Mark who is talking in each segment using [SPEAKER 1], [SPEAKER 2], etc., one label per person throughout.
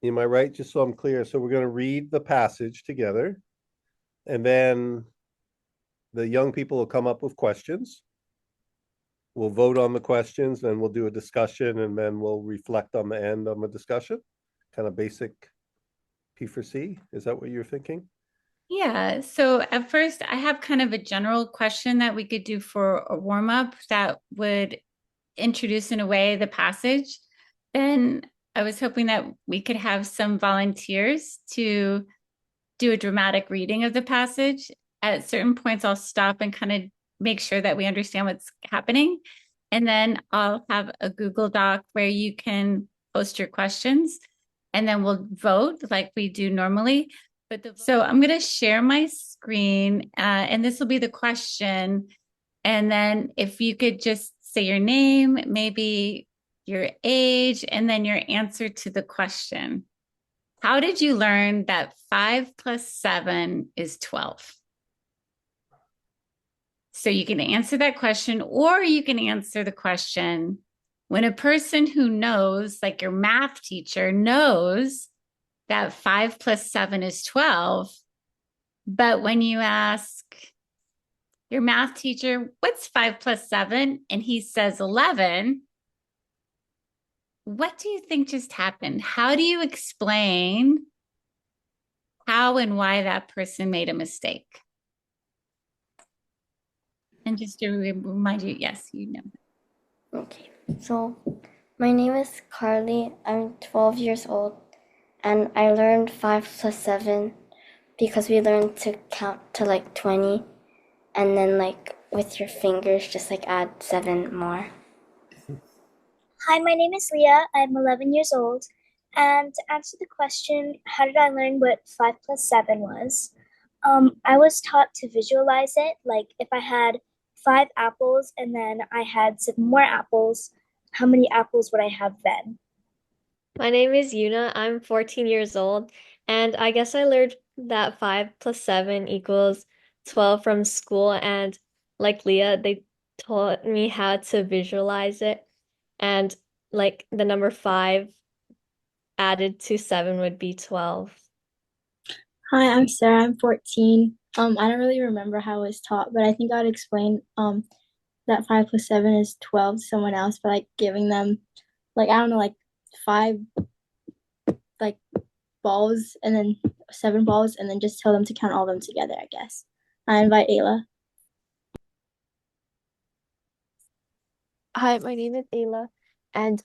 [SPEAKER 1] Am I right? Just so I'm clear. So we're going to read the passage together, and then the young people will come up with questions. We'll vote on the questions, then we'll do a discussion, and then we'll reflect on the end on the discussion. Kind of basic p4c. Is that what you're thinking?
[SPEAKER 2] Yeah, so at first I have kind of a general question that we could do for a warm up that would introduce in a way the passage. Then I was hoping that we could have some volunteers to do a dramatic reading of the passage. At certain points, I'll stop and kind of make sure that we understand what's happening. And then I'll have a Google Doc where you can post your questions and then we'll vote like we do normally. So I'm going to share my screen and this will be the question. And then if you could just say your name, maybe your age, and then your answer to the question. How did you learn that 5 plus 7 is 12? So you can answer that question, or you can answer the question when a person who knows, like your math teacher, knows that 5 plus 7 is 12. But when you ask your math teacher, what's 5 plus 7? And he says 11. What do you think just happened? How do you explain how and why that person made a mistake? And just to remind you, yes, you know.
[SPEAKER 3] Okay, so my name is Carly. I'm 12 years old, and I learned 5 plus 7 because we learned to count to like 20, and then like with your fingers, just like add 7 more.
[SPEAKER 4] Hi, my name is Leah. I'm 11 years old. And to answer the question, how did I learn what 5 plus 7 was? I was taught to visualize it. Like if I had 5 apples and then I had 7 more apples, how many apples would I have then?
[SPEAKER 5] My name is Yuna. I'm 14 years old, and I guess I learned that 5 plus 7 equals 12 from school. And like Leah, they taught me how to visualize it. And like the number 5 added to 7 would be 12.
[SPEAKER 6] Hi, I'm Sarah. I'm 14. I don't really remember how it was taught, but I think I'd explain that 5 plus 7 is 12 to someone else by like giving them like I don't know, like five like balls and then 7 balls and then just tell them to count all of them together, I guess. I invite Ayla.
[SPEAKER 7] Hi, my name is Ayla, and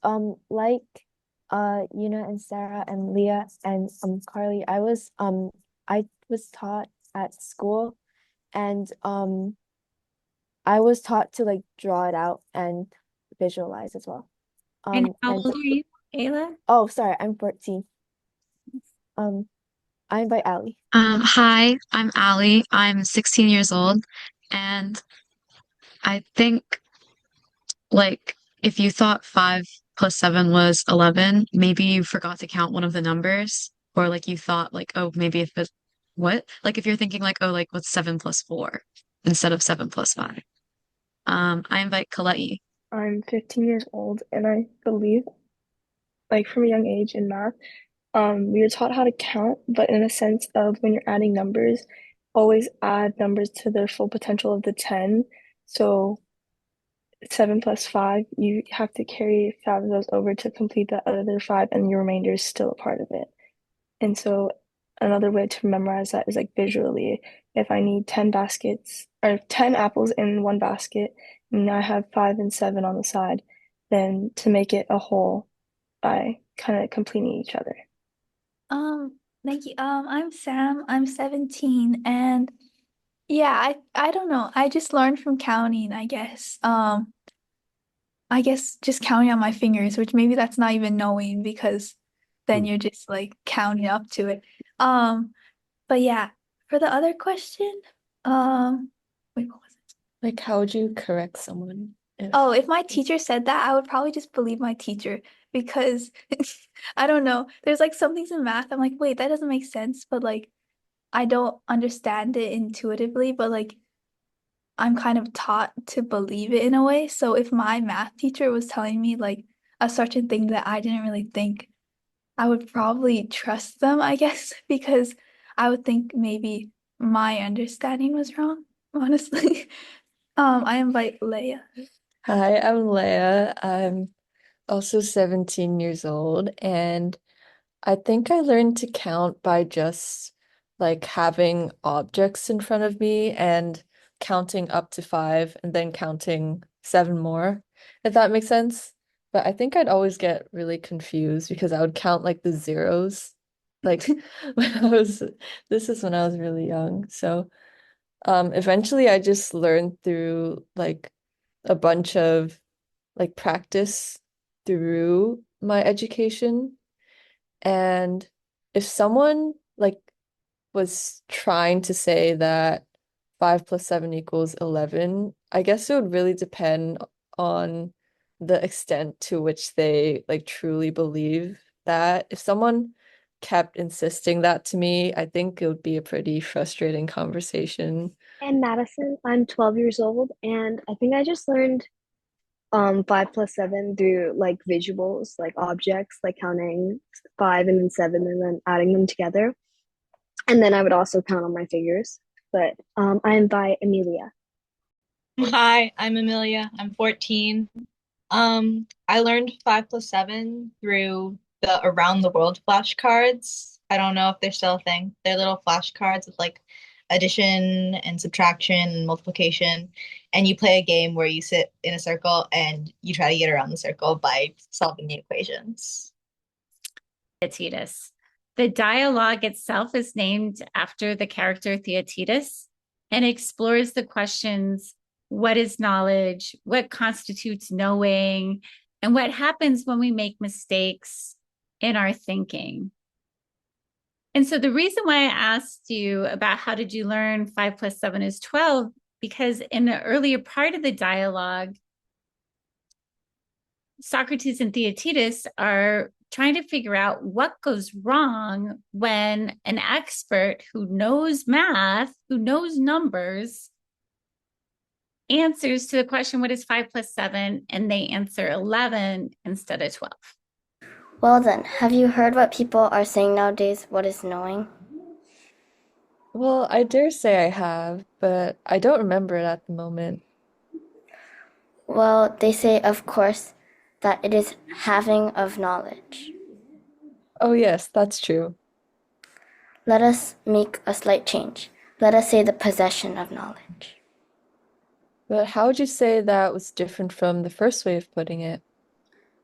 [SPEAKER 7] like Yuna and Sarah and Leah and Carly, I was taught at school, and I was taught to like draw it out and visualize as well.
[SPEAKER 2] And how
[SPEAKER 7] And
[SPEAKER 2] old are you, Ayla?
[SPEAKER 7] oh, sorry, I'm 14. Um, I invite Ali.
[SPEAKER 8] Hi, I'm Allie. I'm 16 years old, and I think like if you thought 5 plus 7 was 11, maybe you forgot to count one of the numbers, or like you thought like, oh, maybe if it's what? Like if you're thinking like, oh, like what's 7 plus 4 instead of 7 plus 5. I invite Kalei.
[SPEAKER 9] I'm 15 years old, and I believe, like from a young age in math, we were taught how to count, but in a sense of when you're adding numbers, always add numbers to their full potential of the 10. So 7 plus 5, you have to carry 5 of those over to complete that other 5, and your remainder is still a part of it. And so another way to memorize that is like visually. If I need 10 baskets or 10 apples in one basket, and I have 5 and 7 on the side, then to make it a whole by kind of completing each other.
[SPEAKER 10] Thank you. I'm Sam. I'm 17, and yeah, I don't know. I just learned from counting, I guess. I guess just counting on my fingers, which maybe that's not even knowing because then you're just like counting up to it. Um, but yeah, for the other question, wait, what was it?
[SPEAKER 11] Like, how would you correct someone
[SPEAKER 10] Oh, if my teacher said that, I would probably just believe my teacher because I don't know. There's like some things in math, I'm like, wait, that doesn't make sense, but like I don't understand it intuitively, but like I'm kind of taught to believe it in a way. So if my math teacher was telling me like a certain thing that I didn't really think I would probably trust them, I guess, because I would think maybe my understanding was wrong, honestly. I invite Leia.
[SPEAKER 11] Hi, I'm Leia. I'm also 17 years old, and I think I learned to count by just like having objects in front of me and counting up to 5 and then counting 7 more, if that makes sense. But I think I'd always get really confused because I would count like the zeros. Like when I was, this is when I was really young. So eventually I just learned through like a bunch of like practice through my education. And if someone like was trying to say that 5 plus 7 equals 11, I guess it would really depend on the extent to which they like truly believe that. If someone kept insisting that to me, I think it would be a pretty frustrating conversation.
[SPEAKER 12] And Madison, I'm 12 years old, and I think I just learned 5 plus 7 through like visuals, like objects, like counting 5 and then 7 and then adding them together. And then I would also count on my fingers. But I invite Amelia.
[SPEAKER 13] Hi, I'm Amelia. I'm 14. I learned 5 plus 7 through the around the world flashcards. I don't know if they're still a thing. They're little flashcards with like addition and subtraction and multiplication. And you play a game where you sit in a circle and you try to get around the circle by solving the equations.
[SPEAKER 2] Theaetetus. The dialogue itself is named after the character Theaetetus and explores the questions: what is knowledge? What constitutes knowing? And what happens when we make mistakes in our thinking? And so the reason why I asked you about how did you learn 5 plus 7 is 12, because in the earlier part of the dialogue, Socrates and Theaetetus are trying to figure out what goes wrong when an expert who knows math, who knows numbers, answers to the question, what is 5 plus 7? And they answer 11 instead of 12.
[SPEAKER 3] Well then, have you heard what people are saying nowadays? What is knowing?
[SPEAKER 11] Well, I dare say I have, but I don't remember it at the moment.
[SPEAKER 3] Well, they say, of course, that it is having of knowledge.
[SPEAKER 11] Oh, yes, that's true.
[SPEAKER 3] Let us make a slight change. Let us say the possession of knowledge.
[SPEAKER 11] But how would you say that was different from the first way of putting it?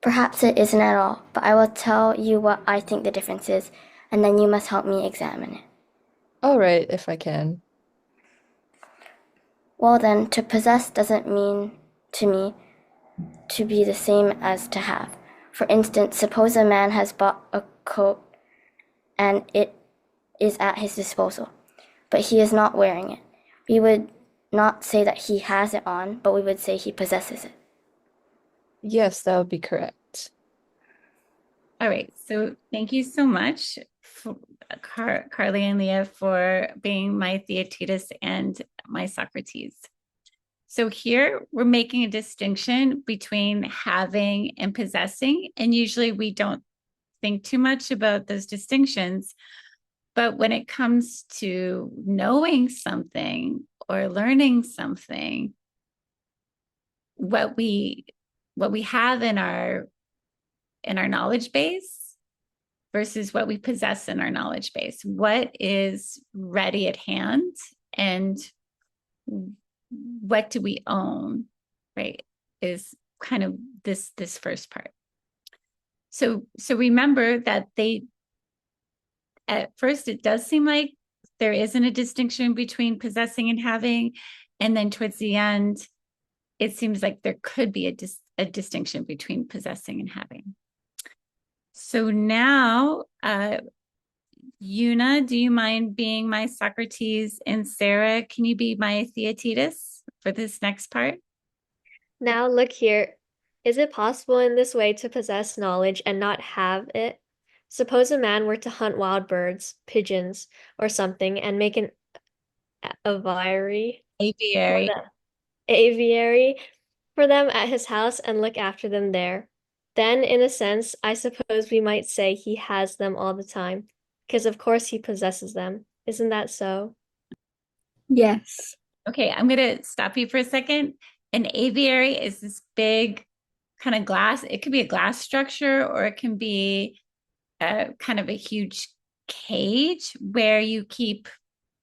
[SPEAKER 3] Perhaps it isn't at all, but I will tell you what I think the difference is, and then you must help me examine it.
[SPEAKER 11] All right, if I can.
[SPEAKER 3] Well then, to possess doesn't mean to me to be the same as to have. For instance, suppose a man has bought a coat and it is at his disposal, but he is not wearing it. We would not say that he has it on, but we would say he possesses it.
[SPEAKER 11] Yes, that would be correct.
[SPEAKER 2] All right, so thank you so much, for Carly and Leah, for being my Theaetetus and my Socrates. So here we're making a distinction between having and possessing, and usually we don't think too much about those distinctions. But when it comes to knowing something or learning something, what we have in our knowledge base versus what we possess in our knowledge base, what is ready at hand, and what do we own, right, is kind of this first part. So remember that at first it does seem like there isn't a distinction between possessing and having, and then towards the end it seems like there could be a distinction between possessing and having. So now, Una, do you mind being my Socrates? And Sarah, can you be my Theaetetus for this next part?
[SPEAKER 5] Now look here. Is it possible in this way to possess knowledge and not have it? Suppose a man were to hunt wild birds, pigeons, or something, and make an aviary
[SPEAKER 2] Aviary.
[SPEAKER 5] aviary for them at his house and look after them there. Then, in a sense, I suppose we might say he has them all the time, because of course he possesses them. Isn't that so?
[SPEAKER 6] Yes.
[SPEAKER 2] Okay, I'm going to stop you for a second. An aviary is this big kind of glass. It could be a glass structure, or it can be a kind of a huge cage where you keep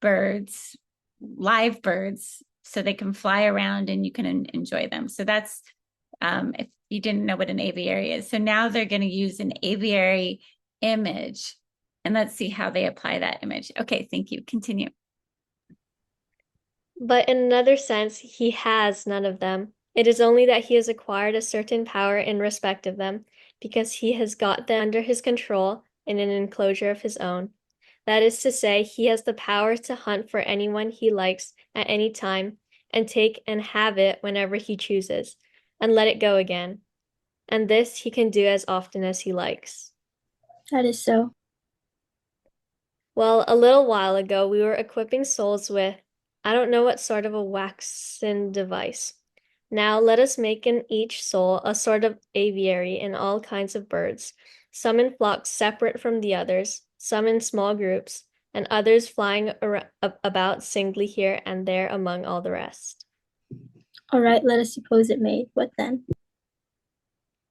[SPEAKER 2] birds, live birds, so they can fly around and you can enjoy them. So that's if you didn't know what an aviary is. So now they're going to use an aviary image, and let's see how they apply that image. Okay, thank you. Continue.
[SPEAKER 5] But in another sense, he has none of them. It is only that he has acquired a certain power in respect of them, because he has got them under his control in an enclosure of his own. That is to say, he has the power to hunt for anyone he likes at any time, and take and have it whenever he chooses, and let it go again. And this he can do as often as he likes.
[SPEAKER 6] That is so.
[SPEAKER 5] Well, a little while ago, we were equipping souls with, I don't know what sort of a waxen device. Now let us make in each soul a sort of aviary in all kinds of birds, some in flocks separate from the others, some in small groups, and others flying about singly here and there among all the rest.
[SPEAKER 6] All right, let us suppose it made. What then?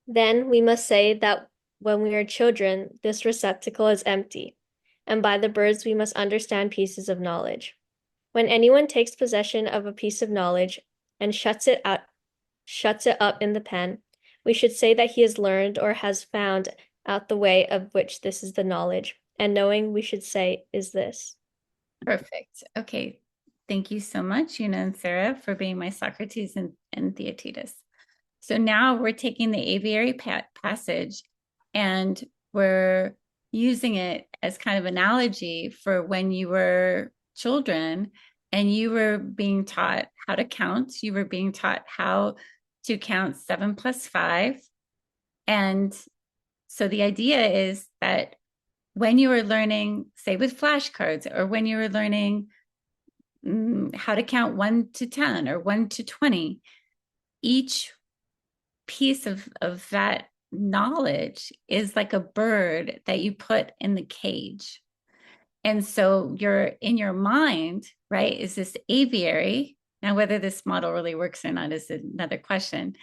[SPEAKER 5] Then we must say that when we are children, this receptacle is empty, and by the birds we must understand pieces of knowledge. When anyone takes possession of a piece of knowledge and shuts it up in the pen, we should say that he has learned or has found out the way of which this is the knowledge, and knowing, we should say, is this.
[SPEAKER 2] Perfect. Okay. Thank you so much, Una and Sarah, for being my Socrates and Theaetetus. So now we're taking the aviary passage and we're using it as kind of analogy for when you were children and you were being taught how to count. You were being taught how to count 7 plus 5. And so the idea is that when you were learning, say with flashcards, or when you were learning how to count 1 to 10 or 1 to 20, each piece of that knowledge is like a bird that you put in the cage. And so you're in your mind, right, is this aviary. Now, whether this model really works or not is another question.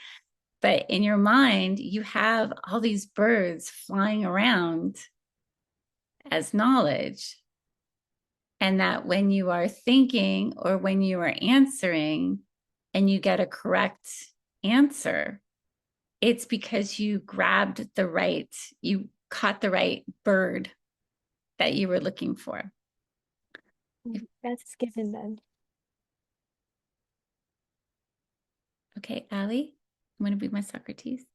[SPEAKER 2] But in your mind, you have all these birds flying around as knowledge. And that when you are thinking or when you are answering and you get a correct answer, it's because you caught the right bird that you were looking for.
[SPEAKER 7] That's given then.
[SPEAKER 2] Okay, Allie, you want to be my Socrates?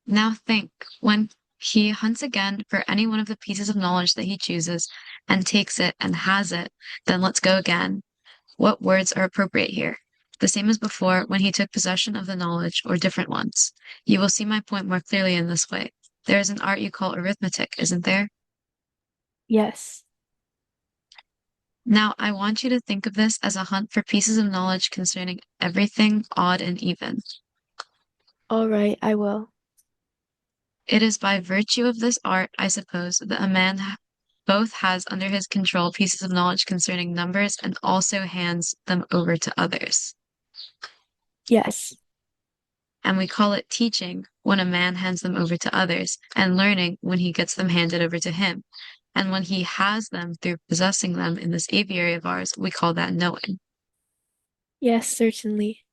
[SPEAKER 8] Now think, when he hunts again for any one of the pieces of knowledge that he chooses and takes it and has it, then let's go again. What words are appropriate here? The same as before when he took possession of the knowledge, or different ones. You will see my point more clearly in this way. There is an art you call arithmetic, isn't there?
[SPEAKER 11] Yes.
[SPEAKER 8] Now, I want you to think of this as a hunt for pieces of knowledge concerning everything odd and even.
[SPEAKER 7] All right, I will.
[SPEAKER 8] It is by virtue of this art, I suppose, that a man both has under his control pieces of knowledge concerning numbers and also hands them over to others.
[SPEAKER 11] Yes.
[SPEAKER 8] And we call it teaching when a man hands them over to others, and learning when he gets them handed over to him. And when he has them through possessing them in this aviary of ours, we call that knowing.
[SPEAKER 11] Yes, certainly.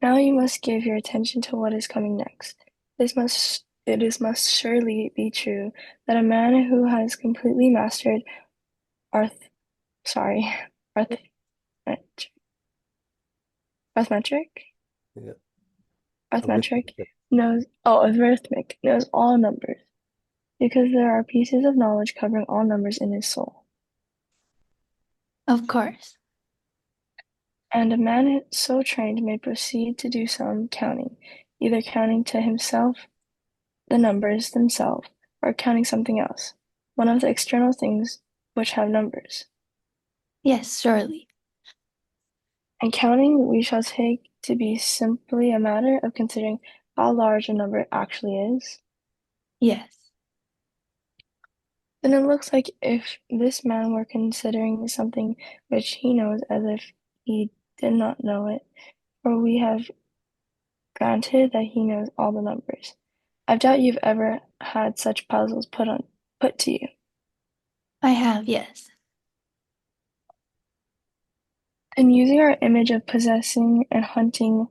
[SPEAKER 9] Now you must give your attention to what is coming next. It must surely be true that a man who has completely mastered arithmetic
[SPEAKER 1] Yeah.
[SPEAKER 9] knows all numbers, because there are pieces of knowledge covering all numbers in his soul.
[SPEAKER 10] Of course.
[SPEAKER 9] And a man so trained may proceed to do some counting, either counting to himself the numbers themselves, or counting something else, one of the external things which have numbers.
[SPEAKER 10] Yes, surely.
[SPEAKER 9] And counting we shall take to be simply a matter of considering how large a number actually is?
[SPEAKER 10] Yes.
[SPEAKER 9] Then it looks like if this man were considering something which he knows as if he did not know it, for we have granted that he knows all the numbers. I doubt you've ever had such puzzles put to you.
[SPEAKER 10] I have, yes.
[SPEAKER 9] And using our image of possessing and hunting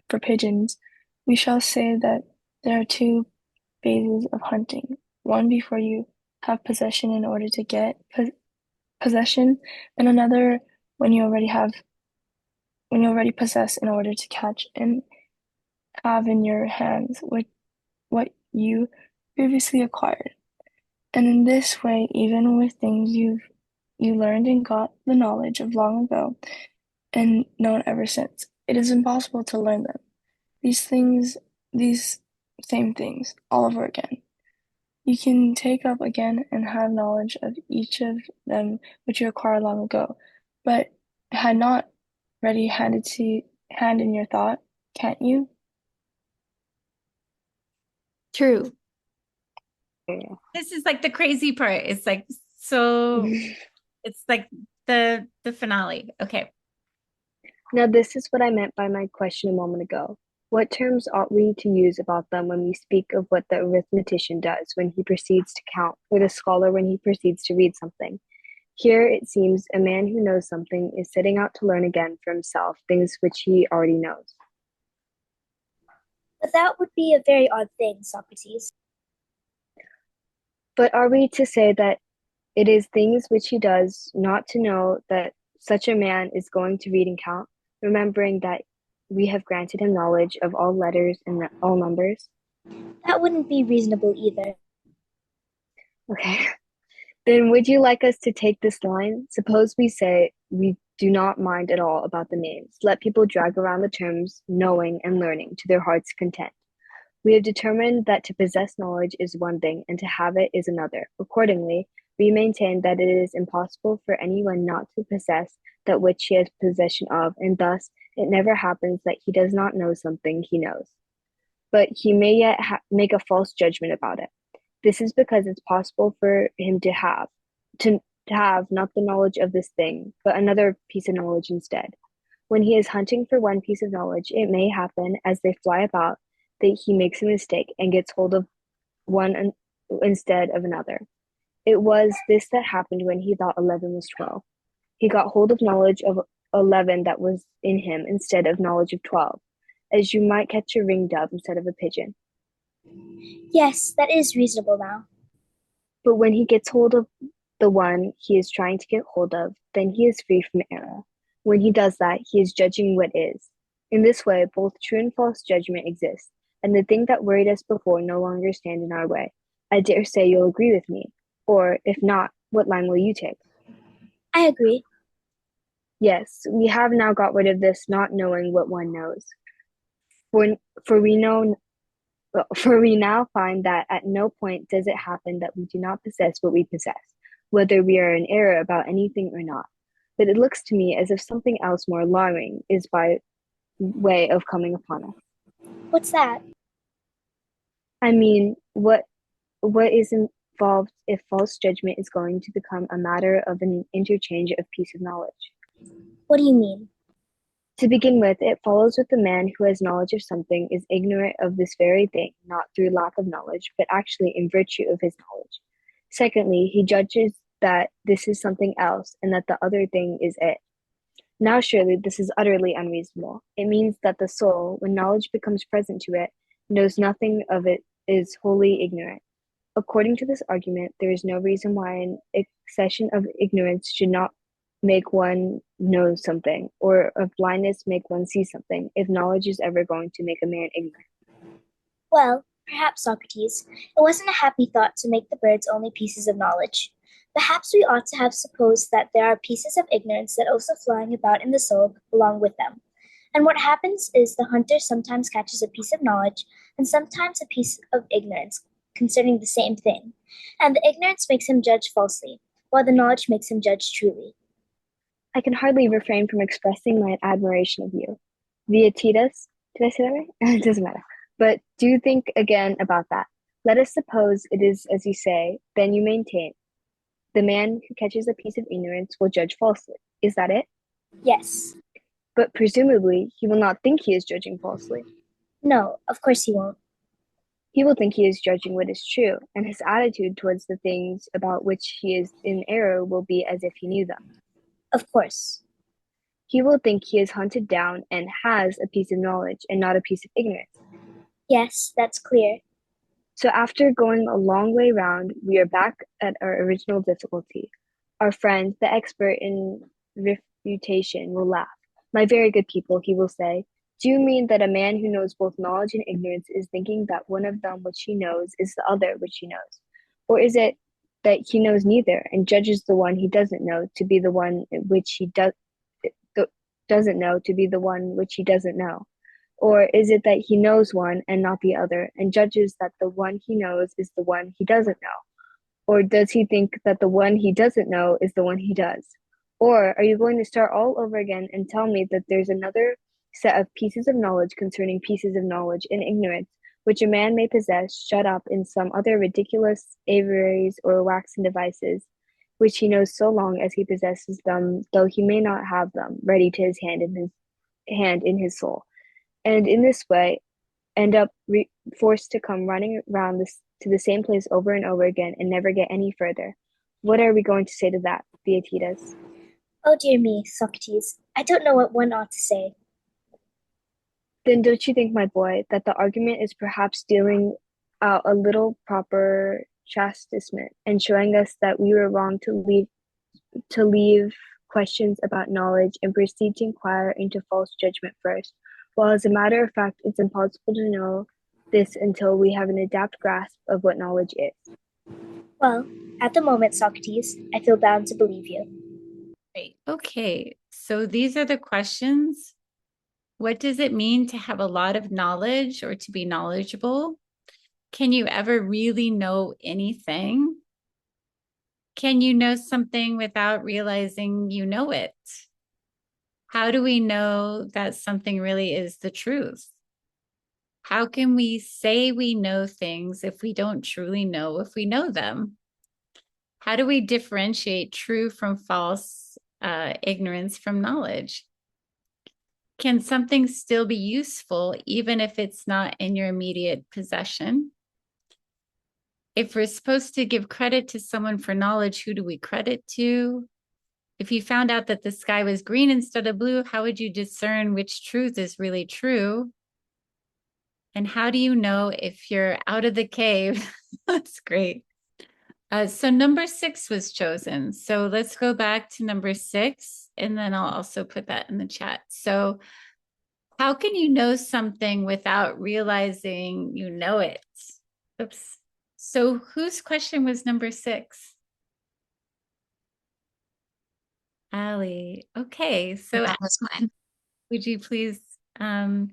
[SPEAKER 9] for pigeons, we shall say that there are two phases of hunting. One before you have possession in order to get possession, and another when you already possess in order to catch and have in your hands what you previously acquired. And in this way, even with things you learned and got the knowledge of long ago and known ever since, it is impossible to learn them. These same things, all over again. You can take up again and have knowledge of each of them which you acquired long ago, but had not ready hand in your thought, can't you?
[SPEAKER 10] True.
[SPEAKER 2] This is like the crazy part. It's like so it's like the finale. Okay.
[SPEAKER 12] Now, this is what I meant by my question a moment ago. What terms ought we to use about them when we speak of what the arithmetician does when he proceeds to count, or the scholar when he proceeds to read something? Here, it seems, a man who knows something is setting out to learn again for himself things which he already knows.
[SPEAKER 4] But that would be a very odd thing, Socrates.
[SPEAKER 12] But are we to say that it is things which he does not to know that such a man is going to read and count, remembering that we have granted him knowledge of all letters and all numbers?
[SPEAKER 4] That wouldn't be reasonable either.
[SPEAKER 12] Okay. Then would you like us to take this line? Suppose we say we do not mind at all about the names. Let people drag around the terms knowing and learning to their heart's content. We have determined that to possess knowledge is one thing and to have it is another. Accordingly, we maintain that it is impossible for anyone not to possess that which he has possession of, and thus it never happens that he does not know something he knows. But he may yet make a false judgment about it. This is because it's possible for him to have not the knowledge of this thing, but another piece of knowledge instead. When he is hunting for one piece of knowledge, it may happen, as they fly about, that he makes a mistake and gets hold of one instead of another. It was this that happened when he thought 11 was 12. He got hold of knowledge of 11 that was in him instead of knowledge of 12, as you might catch a ring dove instead of a pigeon.
[SPEAKER 4] Yes, that is reasonable now.
[SPEAKER 12] But when he gets hold of the one he is trying to get hold of, then he is free from error. When he does that, he is judging what is. In this way, both true and false judgment exist, and the thing that worried us before no longer stand in our way. I dare say you'll agree with me. Or, if not, what line will you take?
[SPEAKER 4] I agree.
[SPEAKER 12] Yes, we have now got rid of this not knowing what one knows. For we now find that at no point does it happen that we do not possess what we possess, whether we are in error about anything or not. But it looks to me as if something else more alarming is by way of coming upon us.
[SPEAKER 4] What's that?
[SPEAKER 12] I mean, what is involved if false judgment is going to become a matter of an interchange of piece of knowledge?
[SPEAKER 4] What do you mean?
[SPEAKER 12] To begin with, it follows that the man who has knowledge of something is ignorant of this very thing, not through lack of knowledge, but actually in virtue of his knowledge. Secondly, he judges that this is something else and that the other thing is it. Now surely this is utterly unreasonable. It means that the soul, when knowledge becomes present to it, knows nothing of it, is wholly ignorant. According to this argument, there is no reason why an accession of ignorance should not make one know something, or of blindness make one see something, if knowledge is ever going to make a man ignorant.
[SPEAKER 4] Well, perhaps, Socrates, it wasn't a happy thought to make the birds only pieces of knowledge. Perhaps we ought to have supposed that there are pieces of ignorance that also flying about in the soul along with them. And what happens is the hunter sometimes catches a piece of knowledge and sometimes a piece of ignorance concerning the same thing. And the ignorance makes him judge falsely, while the knowledge makes him judge truly.
[SPEAKER 12] I can hardly refrain from expressing my admiration of you. Theaetetus. Did I say that right? It doesn't matter. But do think again about that. Let us suppose it is as you say, then you maintain. The man who catches a piece of ignorance will judge falsely. Is that it?
[SPEAKER 4] Yes.
[SPEAKER 12] But presumably he will not think he is judging falsely.
[SPEAKER 4] No, of course he won't.
[SPEAKER 12] He will think he is judging what is true, and his attitude towards the things about which he is in error will be as if he knew them.
[SPEAKER 4] Of course.
[SPEAKER 12] He will think he is hunted down and has a piece of knowledge and not a piece of ignorance.
[SPEAKER 4] Yes, that's clear.
[SPEAKER 12] So after going a long way round, we are back at our original difficulty. Our friend, the expert in refutation, will laugh. My very good people, he will say, do you mean that a man who knows both knowledge and ignorance is thinking that one of them which he knows is the other which he knows? Or is it that he knows neither and judges the one he doesn't know to be the one which he doesn't know to be the one which he doesn't know? Or is it that he knows one and not the other, and judges that the one he knows is the one he doesn't know? Or does he think that the one he doesn't know is the one he does? Or are you going to start all over again and tell me that there's another set of pieces of knowledge concerning pieces of knowledge in ignorance, which a man may possess shut up in some other ridiculous aviaries or waxen devices, which he knows so long as he possesses them, though he may not have them ready to his hand in his soul, and in this way end up forced to come running around to the same place over and over again and never get any further? What are we going to say to that, Theaetetus?
[SPEAKER 4] Oh dear me, Socrates, I don't know what one ought to say.
[SPEAKER 12] Then don't you think, my boy, that the argument is perhaps dealing out a little proper chastisement and showing us that we were wrong to leave questions about knowledge and proceed to inquire into false judgment first, while as a matter of fact it's impossible to know this until we have an adept grasp of what knowledge is?
[SPEAKER 4] Well, at the moment, Socrates, I feel bound to believe you.
[SPEAKER 2] Great. Okay, so these are the questions. What does it mean to have a lot of knowledge or to be knowledgeable? Can you ever really know anything? Can you know something without realizing you know it? How do we know that something really is the truth? How can we say we know things if we don't truly know if we know them? How do we differentiate true from false, ignorance from knowledge? Can something still be useful even if it's not in your immediate possession? If we're supposed to give credit to someone for knowledge, who do we credit to? If you found out that the sky was green instead of blue, how would you discern which truth is really true? And how do you know if you're out of the cave? That's great. So number 6 was chosen. So let's go back to number 6, and then I'll also put that in the chat. So how can you know something without realizing you know it? Oops. So whose question was number 6? Allie. Okay, so
[SPEAKER 8] That was mine.
[SPEAKER 2] would you please tell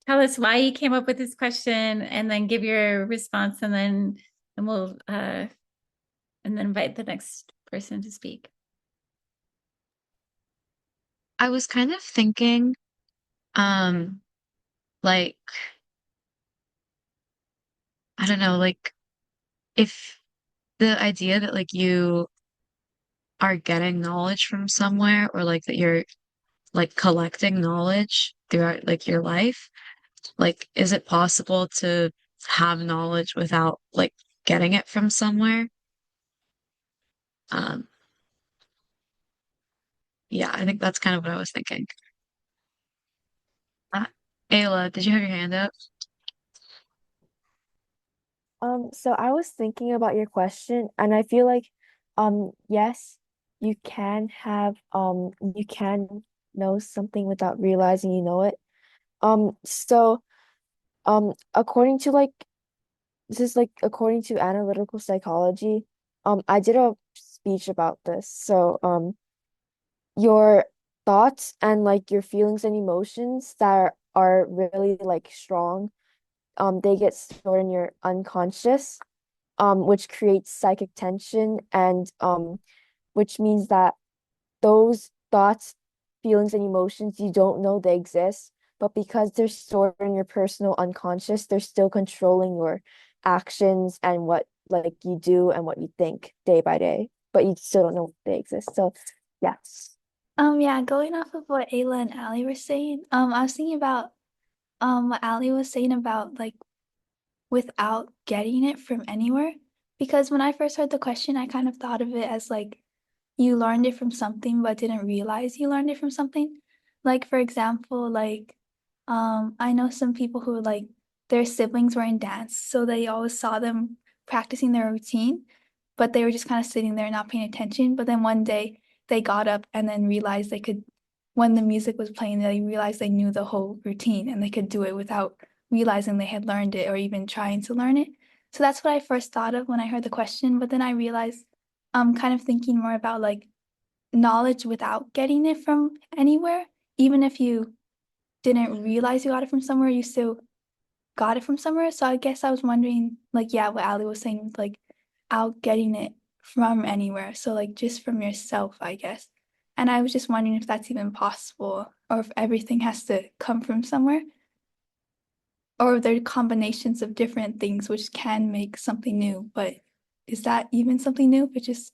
[SPEAKER 2] us why you came up with this question, and then give your response, and then we'll and then invite the next person to speak.
[SPEAKER 8] I was kind of thinking, like, I don't know, like if the idea that like you are getting knowledge from somewhere, or like that you're like collecting knowledge throughout like your life, like is it possible to have knowledge without like getting it from somewhere? Um, yeah, I think that's kind of what I was thinking. Uh, Ayla, did you have your hand up?
[SPEAKER 7] So I was thinking about your question, and I feel like, yes, you can know something without realizing you know it. So, according to according to analytical psychology, I did a speech about this. So, your thoughts and like your feelings and emotions that are really like strong, they get stored in your unconscious, which creates psychic tension, and which means that those thoughts, feelings, and emotions, you don't know they exist, but because they're stored in your personal unconscious, they're still controlling your actions and what like you do and what you think day by day, but you still don't know they exist. So yeah.
[SPEAKER 10] Yeah, going off of what Ayla and Ali were saying, I was thinking about what Ali was saying about like without getting it from anywhere. Because when I first heard the question, I kind of thought of it as like you learned it from something but didn't realize you learned it from something. Like for example, like I know some people who like their siblings were in dance, so they always saw them practicing their routine, but they were just kind of sitting there not paying attention. But then one day they got up and then realized they could, when the music was playing, they realized they knew the whole routine and they could do it without realizing they had learned it or even trying to learn it. So that's what I first thought of when I heard the question. But then I realized I'm kind of thinking more about like knowledge without getting it from anywhere. Even if you didn't realize you got it from somewhere, you still got it from somewhere. So I guess I was wondering, like, yeah, what Ali was saying, like, out getting it from anywhere. So, like, just from yourself, I guess. And I was just wondering if that's even possible or if everything has to come from somewhere or if there are combinations of different things which can make something new. But is that even something new if it's just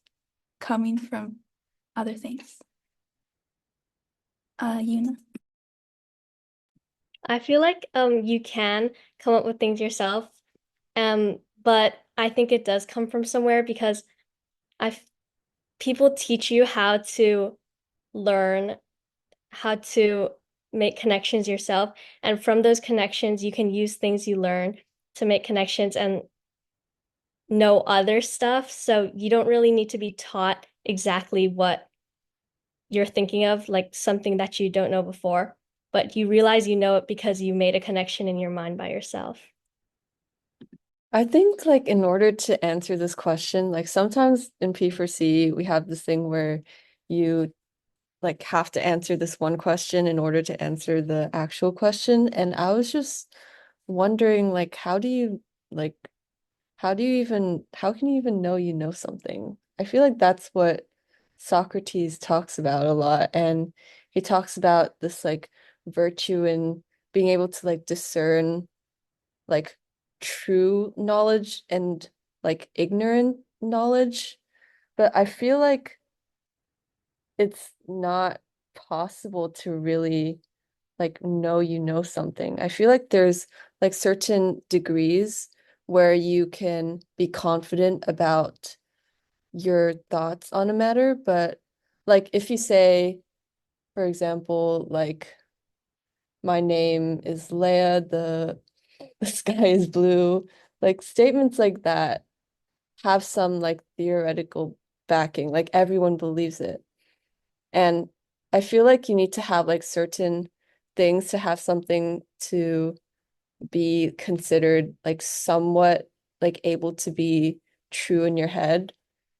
[SPEAKER 10] coming from other things? Yuna.
[SPEAKER 5] I feel like you can come up with things yourself, but I think it does come from somewhere because I people teach you how to learn, how to make connections yourself, and from those connections you can use things you learn to make connections and know other stuff. So you don't really need to be taught exactly what you're thinking of, like something that you don't know before, but you realize you know it because you made a connection in your mind by yourself.
[SPEAKER 11] I think like in order to answer this question, like sometimes in P4C we have this thing where you like have to answer this one question in order to answer the actual question. And I was just wondering like like how can you even know you know something? I feel like that's what Socrates talks about a lot. And he talks about this like virtue in being able to like discern like true knowledge and like ignorant knowledge. But I feel like it's not possible to really like know you know something. I feel like there's like certain degrees where you can be confident about your thoughts on a matter, but like if you say, for example, like my name is Leia, the sky is blue, like statements like that have some like theoretical backing, like everyone believes it. And I feel like you need to have like certain things to have something to be considered like somewhat like able to be true in your head.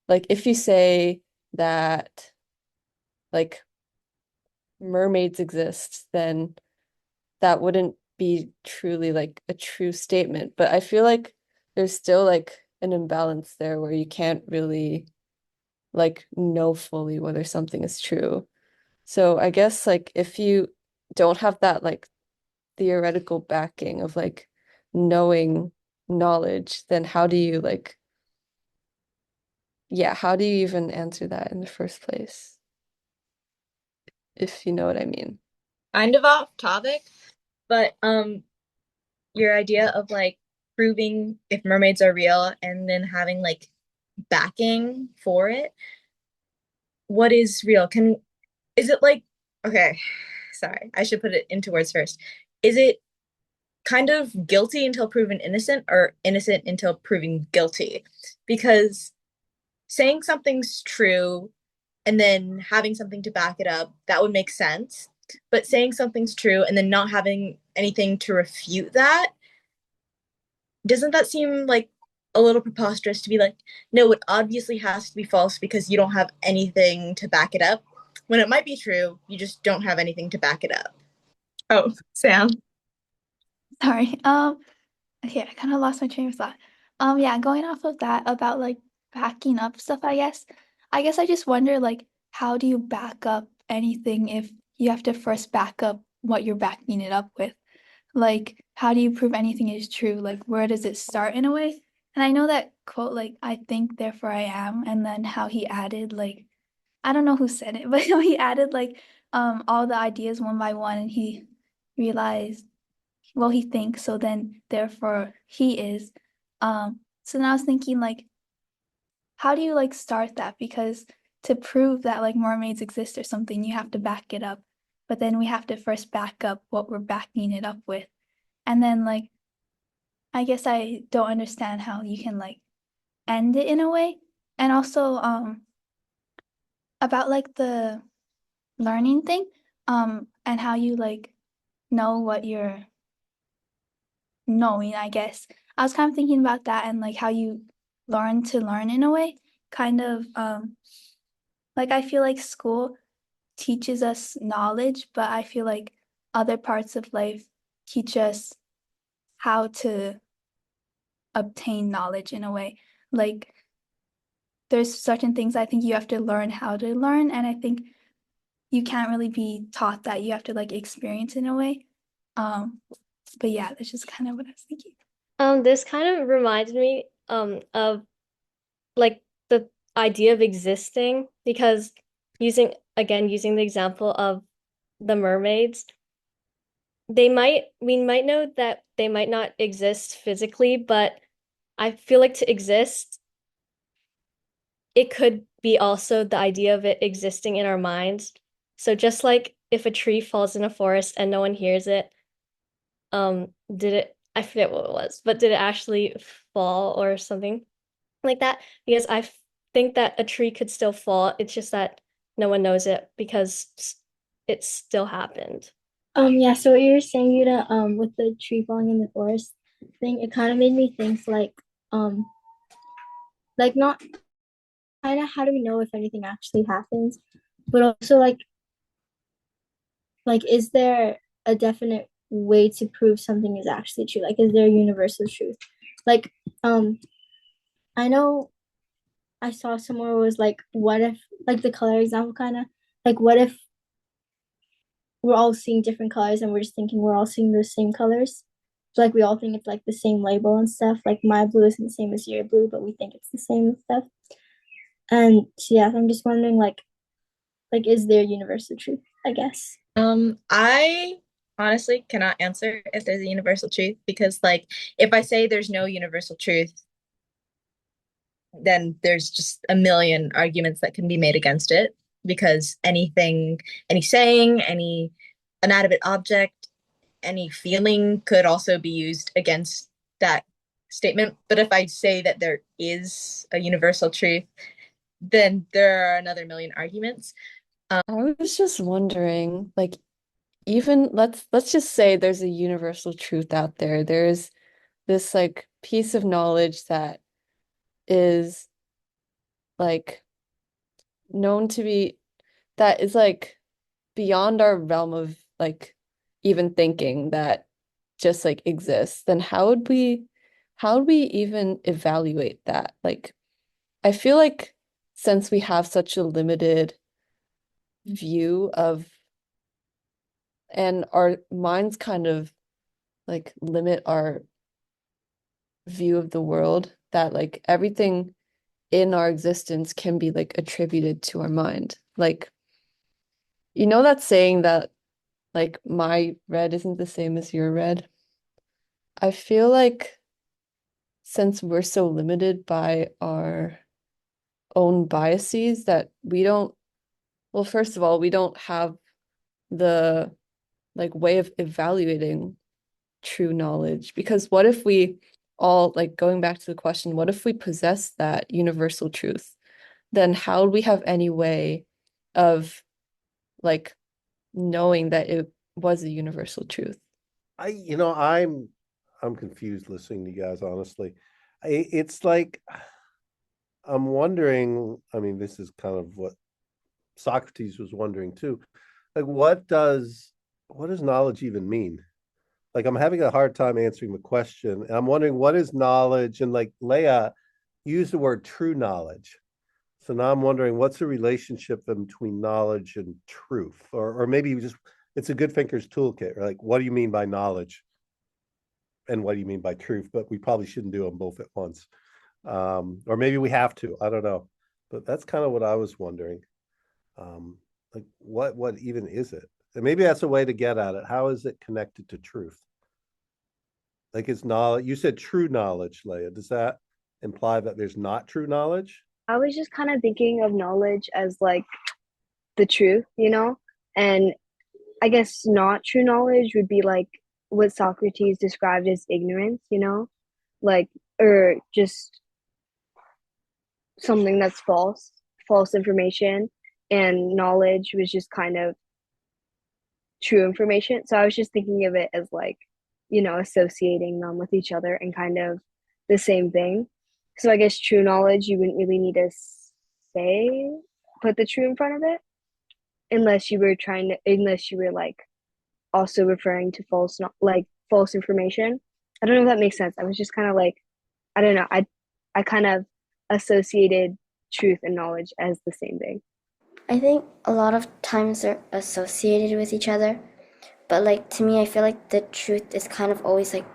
[SPEAKER 11] Like if you say that like mermaids exist, then that wouldn't be truly like a true statement. But I feel like there's still like an imbalance there where you can't really like know fully whether something is true. So I guess like if you don't have that like theoretical backing of like knowing knowledge, then how do you like, yeah, how do you even answer that in the first place? If you know what I mean.
[SPEAKER 13] Kind of off topic, but your idea of like proving if mermaids are real and then having like backing for it. What is real? Is it like, okay, sorry, I should put it into words first. Is it kind of guilty until proven innocent or innocent until proven guilty? Because saying something's true and then having something to back it up, that would make sense. But saying something's true and then not having anything to refute that, doesn't that seem like a little preposterous to be like, no, it obviously has to be false because you don't have anything to back it up? When it might be true, you just don't have anything to back it up. Oh, Sam.
[SPEAKER 10] Sorry. Okay, I kind of lost my train of thought. Yeah, going off of that about like backing up stuff, I guess. I just wonder like how do you back up anything if you have to first back up what you're backing it up with. Like, how do you prove anything is true? Like, where does it start in a way? And I know that quote, like, I think, therefore I am, and then how he added, like, I don't know who said it, but he added like all the ideas one by one, and he realized, well, he thinks, so then therefore he is. So now I was thinking like, how do you like start that? Because to prove that like mermaids exist or something, you have to back it up. But then we have to first back up what we're backing it up with. And then like I guess I don't understand how you can like end it in a way. And also about like the learning thing, and how you like know what you're knowing, I guess. I was kind of thinking about that and like how you learn to learn in a way. Kind of like I feel like school teaches us knowledge, but I feel like other parts of life teach us how to obtain knowledge in a way. Like there's certain things I think you have to learn how to learn, and I think you can't really be taught that. You have to like experience in a way. But yeah, that's just kind of what I was thinking.
[SPEAKER 5] This kind of reminds me of like the idea of existing, because using the example of the mermaids, we might know that they might not exist physically, but I feel like to exist, it could be also the idea of it existing in our minds. So just like if a tree falls in a forest and no one hears it, did it, I forget what it was, but did it actually fall or something like that? Because think that a tree could still fall. It's just that no one knows it because it still happened.
[SPEAKER 6] Yeah, so what you were saying, Yuta, with the tree falling in the forest thing, it kind of made me think like not kind of how do we know if anything actually happens, but also like is there a definite way to prove something is actually true? Like, is there a universal truth? Like, I know I saw somewhere was like, what if like the color example kind of like what if we're all seeing different colors and we're just thinking we're all seeing the same colors? So, like we all think it's like the same label and stuff. Like my blue isn't the same as your blue, but we think it's the same and stuff. And so, yeah, I'm just wondering like is there universal truth, I guess.
[SPEAKER 13] I honestly cannot answer if there's a universal truth because, like, if I say there's no universal truth, then there's just a million arguments that can be made against it because anything, any saying, any inanimate object, any feeling could also be used against that statement. But if I say that there is a universal truth, then there are another million arguments.
[SPEAKER 11] I was just wondering, like, even let's just say there's a universal truth out there. There's this like piece of knowledge that is like known to be that is like beyond our realm of like even thinking that just like exists, then how would we even evaluate that? Like, I feel like since we have such a limited view of and our minds kind of like limit our view of the world, that like everything in our existence can be like attributed to our mind. Like, you know that saying that like my red isn't the same as your red? I feel like since we're so limited by our own biases that we don't, well, first of all, we don't have the like way of evaluating true knowledge. Because what if we all, like going back to the question, what if we possess that universal truth? Then how would we have any way of like knowing that it was a universal truth?
[SPEAKER 1] I'm confused listening to you guys, honestly. It's like I'm wondering, I mean, this is kind of what Socrates was wondering too. Like what does knowledge even mean? Like I'm having a hard time answering the question. And I'm wondering what is knowledge? And like Leia used the word true knowledge. So now I'm wondering what's the relationship between knowledge and truth? Or maybe just it's a good thinker's toolkit. Like, what do you mean by knowledge? And what do you mean by truth? But we probably shouldn't do them both at once. Or maybe we have to, I don't know. But that's kind of what I was wondering. Like what even is it? And maybe that's a way to get at it. How is it connected to truth? Like, it's knowledge. You said true knowledge, Leia. Does that imply that there's not true knowledge?
[SPEAKER 12] I was just kind of thinking of knowledge as like the truth, you know? And I guess not true knowledge would be like what Socrates described as ignorance, you know? Like, or just something that's false information. And knowledge was just kind of true information. So I was just thinking of it as like, you know, associating them with each other and kind of the same thing. So I guess true knowledge, you wouldn't really need to say, put the true in front of it, unless you were like also referring to like false information. I don't know if that makes sense. I was just kind of like, I don't know. I kind of associated truth and knowledge as the same thing.
[SPEAKER 3] I think a lot of times they're associated with each other, but like to me, I feel like the truth is kind of always like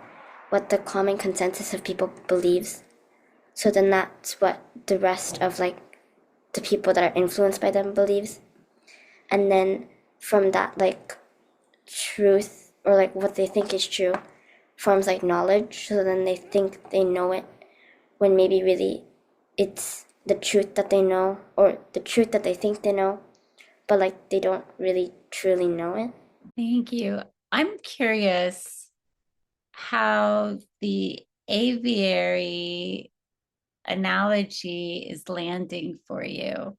[SPEAKER 3] what the common consensus of people believes. So then that's what the rest of like the people that are influenced by them believes. And then from that, like truth or like what they think is true forms like knowledge. So then they think they know it when maybe really it's the truth that they know or the truth that they think they know, but like they don't really truly know it.
[SPEAKER 2] Thank you. I'm curious how the aviary analogy is landing for you.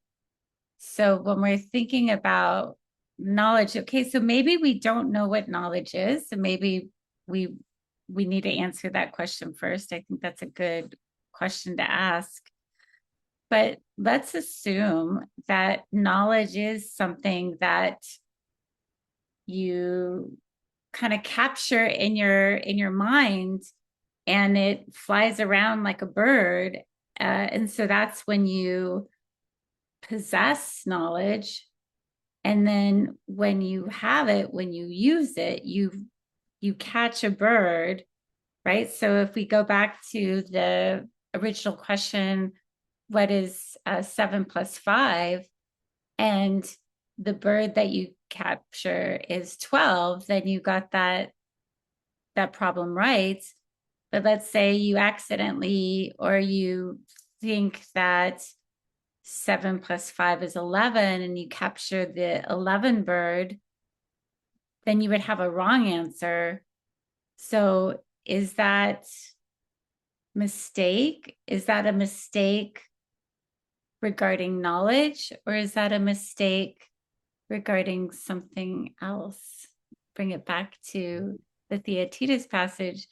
[SPEAKER 2] So when we're thinking about knowledge, okay, so maybe we don't know what knowledge is, so maybe we need to answer that question first. I think that's a good question to ask. But let's assume that knowledge is something that you kind of capture in your mind and it flies around like a bird. And so that's when you possess knowledge. And then when you have it, when you use it, you catch a bird, right? So if we go back to the original question, what is 7 plus 5? And the bird that you capture is 12, then you got that problem right. But let's say you accidentally, or you think that 7 plus 5 is 11 and you capture the 11 bird, then you would have a wrong answer. So is that mistake? Is that a mistake regarding knowledge, or is that a mistake regarding something else? Bring it back to the Theaetetus passage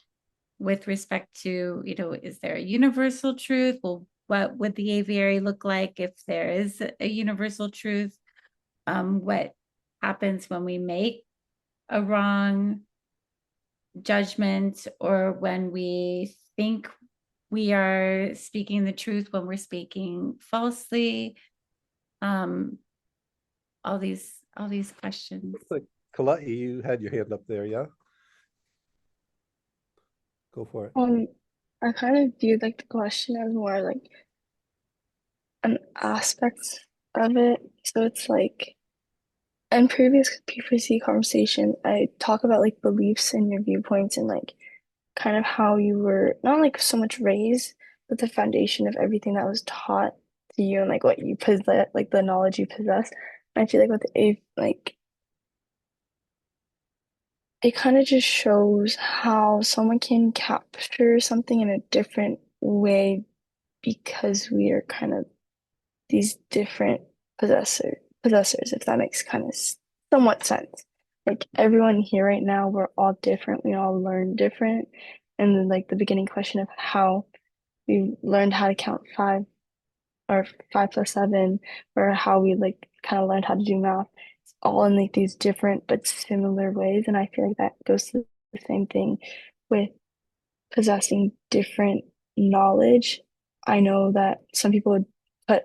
[SPEAKER 2] with respect to, is there a universal truth? Well, what would the aviary look like if there is a universal truth? What happens when we make a wrong judgment, or when we think we are speaking the truth when we're speaking falsely? All these questions.
[SPEAKER 1] Like, Kalai, you had your hand up there, yeah? Go for it.
[SPEAKER 9] I kind of viewed like the question as more like an aspect of it. So it's like in previous p4c conversation, I talk about like beliefs and your viewpoints and like kind of how you were not like so much raised, but the foundation of everything that was taught to you and like what you possess, like the knowledge you possess. And I feel like with the like it kind of just shows how someone can capture something in a different way because we are kind of these different possessors, if that makes kind of somewhat sense. Like everyone here right now, we're all different. We all learn different. And then like the beginning question of how we learned how to count 5 or 5 plus 7, or how we like kind of learned how to do math. It's all in like these different but similar ways. And I feel like that goes to the same thing with possessing different knowledge. I know that some people would put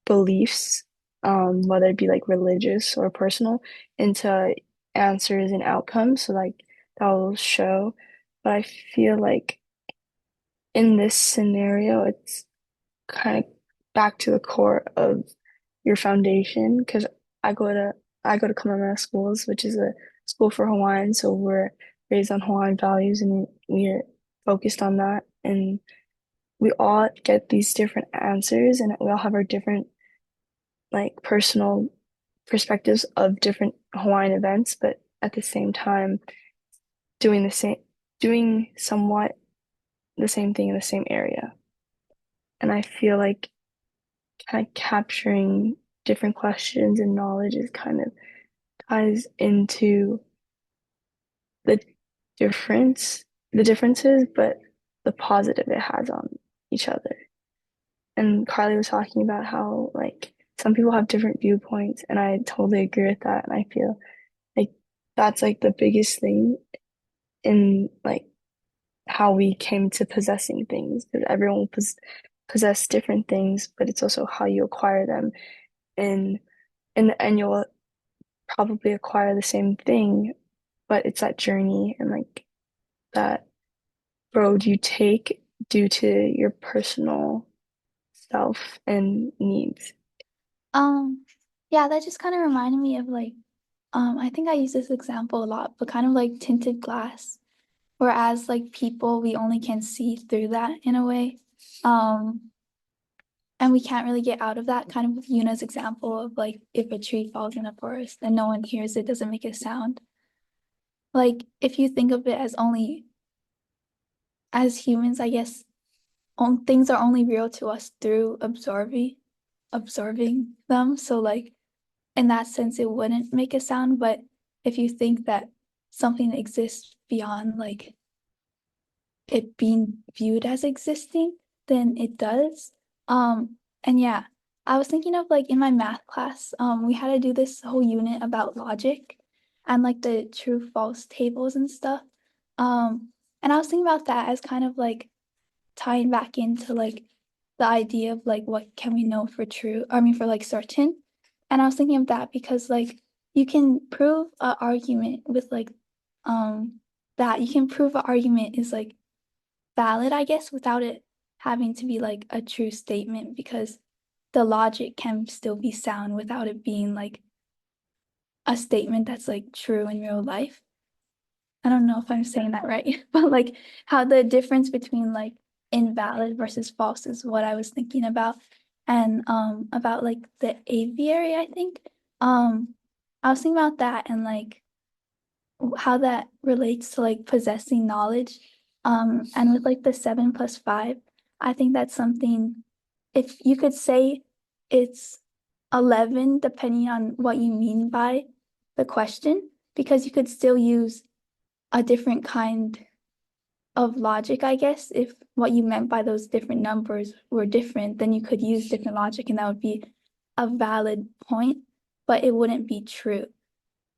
[SPEAKER 9] beliefs, whether it be like religious or personal, into answers and outcomes, so like that will show. But I feel like in this scenario, it's kind of back to the core of your foundation, because I go to I go to Kamehameha Schools, which is a school for Hawaiian, so we're raised on Hawaiian values and we're focused on that. And we all get these different answers and we all have our different like personal perspectives of different Hawaiian events, but at the same time doing somewhat the same thing in the same area. And I feel like kind of capturing different questions and knowledge is kind of ties into the differences, but the positive it has on each other. And Carly was talking about how like some people have different viewpoints, and I totally agree with that. And I feel like that's like the biggest thing in like how we came to possessing things, because everyone will possess different things, but it's also how you acquire them. And in the end, you'll probably acquire the same thing, but it's that journey and like that road you take due to your personal self and needs.
[SPEAKER 10] Yeah, that just kind of reminded me of like, I think I use this example a lot, but kind of like tinted glass. Whereas like people, we only can see through that in a way. And we can't really get out of that, kind of with Yuna's example of like if a tree falls in a forest and no one hears it, doesn't make a sound. Like if you think of it as only as humans, I guess things are only real to us through observing them. So like in that sense, it wouldn't make a sound. But if you think that something exists beyond like it being viewed as existing, then it does. And yeah, I was thinking of like in my math class, we had to do this whole unit about logic and like the true false tables and stuff. And I was thinking about that as kind of like tying back into like the idea of like what can we know for true, I mean for like certain. And I was thinking of that because like you can prove an argument with like that you can prove an argument is like valid, I guess, without it having to be like a true statement, because the logic can still be sound without it being like a statement that's like true in real life. I don't know if I'm saying that right, but like how the difference between like invalid versus false is what I was thinking about. And about like the aviary, I think. I was thinking about that and like how that relates to like possessing knowledge. And with like the 7 + 5, I think that's something, if you could say it's 11, depending on what you mean by the question, because you could still use a different kind of logic, I guess. If what you meant by those different numbers were different, then you could use different logic and that would be a valid point, but it wouldn't be true,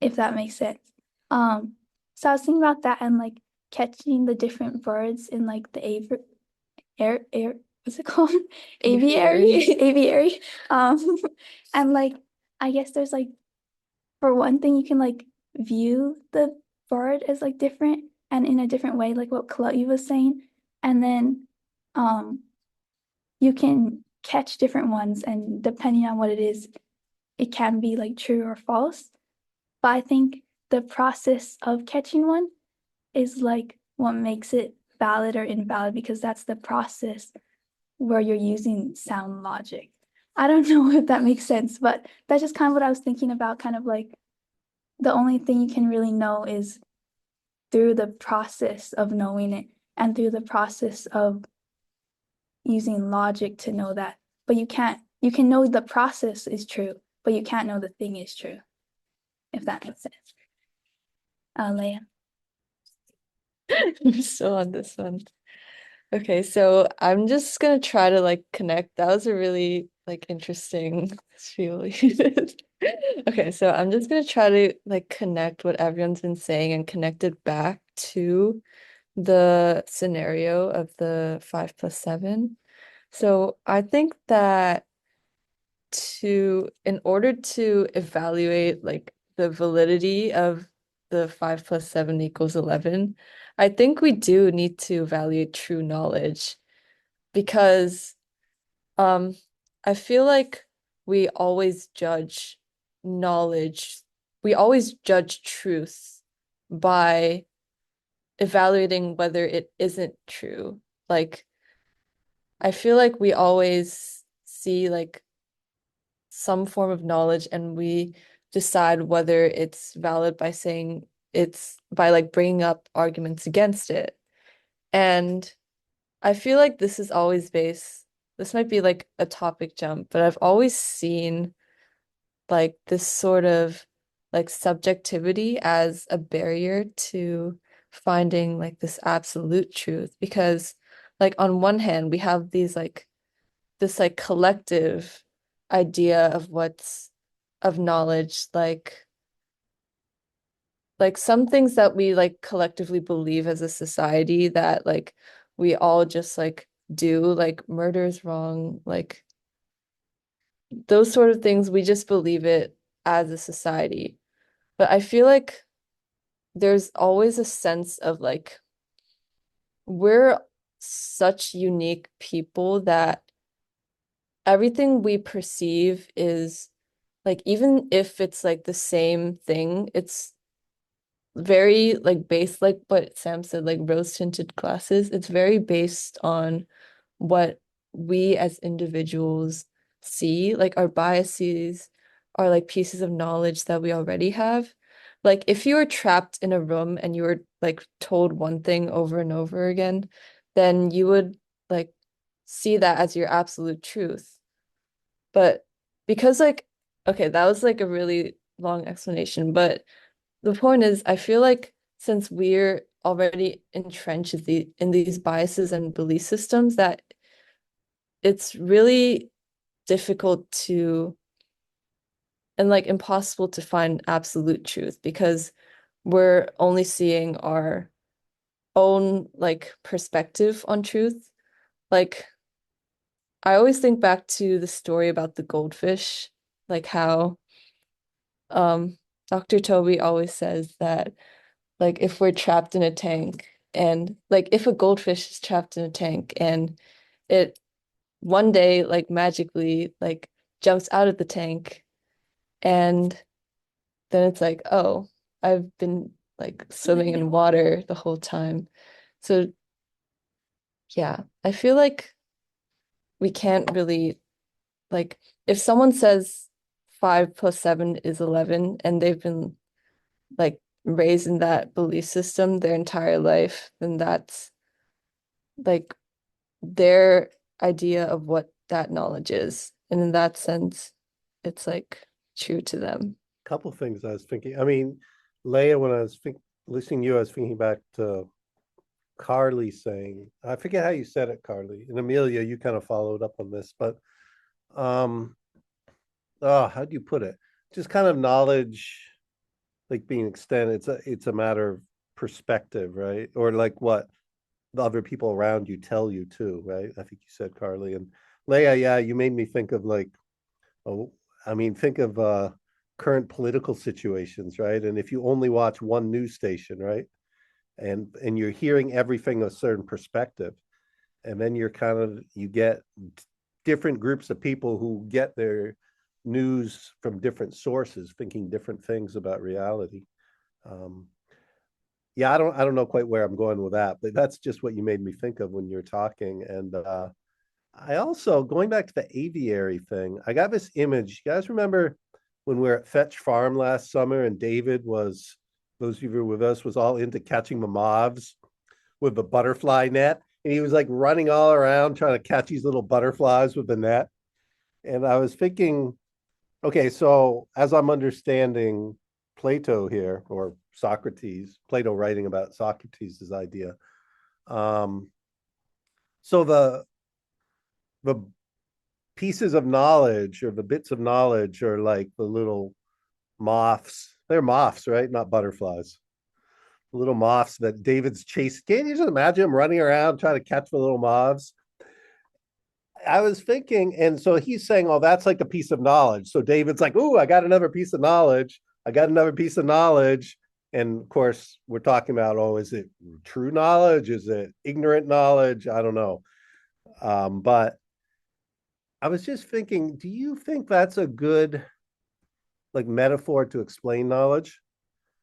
[SPEAKER 10] if that makes sense. So I was thinking about that and like catching the different birds in like the air, what's it called? Aviary, aviary. And like I guess there's like, for one thing, you can like view the bird as like different and in a different way, like what Chloe was saying. And then you can catch different ones, and depending on what it is, it can be like true or false. But I think the process of catching one is like what makes it valid or invalid, because that's the process where you're using sound logic. I don't know if that makes sense, but that's just kind of what I was thinking about, kind of like the only thing you can really know is through the process of knowing it and through the process of using logic to know that. But you can know the process is true, but you can't know the thing is true, if that makes sense. Leia.
[SPEAKER 11] I'm still on this one. Okay, so I'm just gonna try to like connect. That was a really like interesting spiel. Okay, so I'm just gonna try to like connect what everyone's been saying and connect it back to the scenario of the 5 + 7. So I think that in order to evaluate like the validity of the 5 plus 7 equals 11, I think we do need to evaluate true knowledge because I feel like we always judge knowledge, we always judge truth by evaluating whether it isn't true. Like, I feel like we always see like some form of knowledge and we decide whether it's valid by saying it's by like bringing up arguments against it. And I feel like this is always based, this might be like a topic jump, but I've always seen like this sort of like subjectivity as a barrier to finding like this absolute truth because like on one hand we have these like this like collective idea of what's of knowledge like some things that we like collectively believe as a society that like we all just like do like murder is wrong like those sort of things we just believe it as a society. But I feel like there's always a sense of like we're such unique people that everything we perceive is like even if it's like the same thing, it's very like based like what Sam said, like rose-tinted glasses. It's very based on what we as individuals see, like our biases are like pieces of knowledge that we already have. Like if you were trapped in a room and you were like told one thing over and over again, then you would like see that as your absolute truth. But because like, okay, that was like a really long explanation, but the point is, I feel like since we're already entrenched in these biases and belief systems, that it's really difficult to and like impossible to find absolute truth because we're only seeing our own like perspective on truth. Like I always think back to the story about the goldfish, like how Dr. Toby always says that like if we're trapped in a tank and like if a goldfish is trapped in a tank and it one day like magically like jumps out of the tank and then it's like, oh, I've been like swimming in water the whole time. So yeah, I feel like we can't really like if someone says 5 plus 7 is 11 and they've been like raised in that belief system their entire life, then that's like their idea of what that knowledge is. And in that sense, it's like true to them.
[SPEAKER 1] Couple things I was thinking. I mean, Leia, when I was listening to you, I was thinking back to Carly saying, I forget how you said it, Carly. And Amelia, you kind of followed up on this, but how do you put it? Just kind of knowledge like being extended. It's a matter of perspective, right? Or like what the other people around you tell you too, right? I think you said Carly and Leia, yeah, you made me think of like, oh, I mean, think of current political situations, right? And if you only watch one news station, right? And you're hearing everything a certain perspective, and then you get different groups of people who get their news from different sources, thinking different things about reality. Yeah, I don't know quite where I'm going with that, but that's just what you made me think of when you're talking. And I also going back to the aviary thing, I got this image. You guys remember when we were at Fetch Farm last summer and David was, those of you who were with us, was all into catching the moths with the butterfly net. And he was like running all around trying to catch these little butterflies with the net. And I was thinking, okay, so as I'm understanding Plato here, or Socrates, Plato writing about Socrates' idea. So the pieces of knowledge or the bits of knowledge are like the little moths. They're moths, right? Not butterflies. Little moths that David's chasing. Can't you just imagine him running around trying to catch the little moths? I was thinking, and so he's saying, oh, that's like a piece of knowledge. So David's like, oh, I got another piece of knowledge. I got another piece of knowledge. And of course, we're talking about, oh, is it true knowledge? Is it ignorant knowledge? I don't know. But I was just thinking, do you think that's a good like metaphor to explain knowledge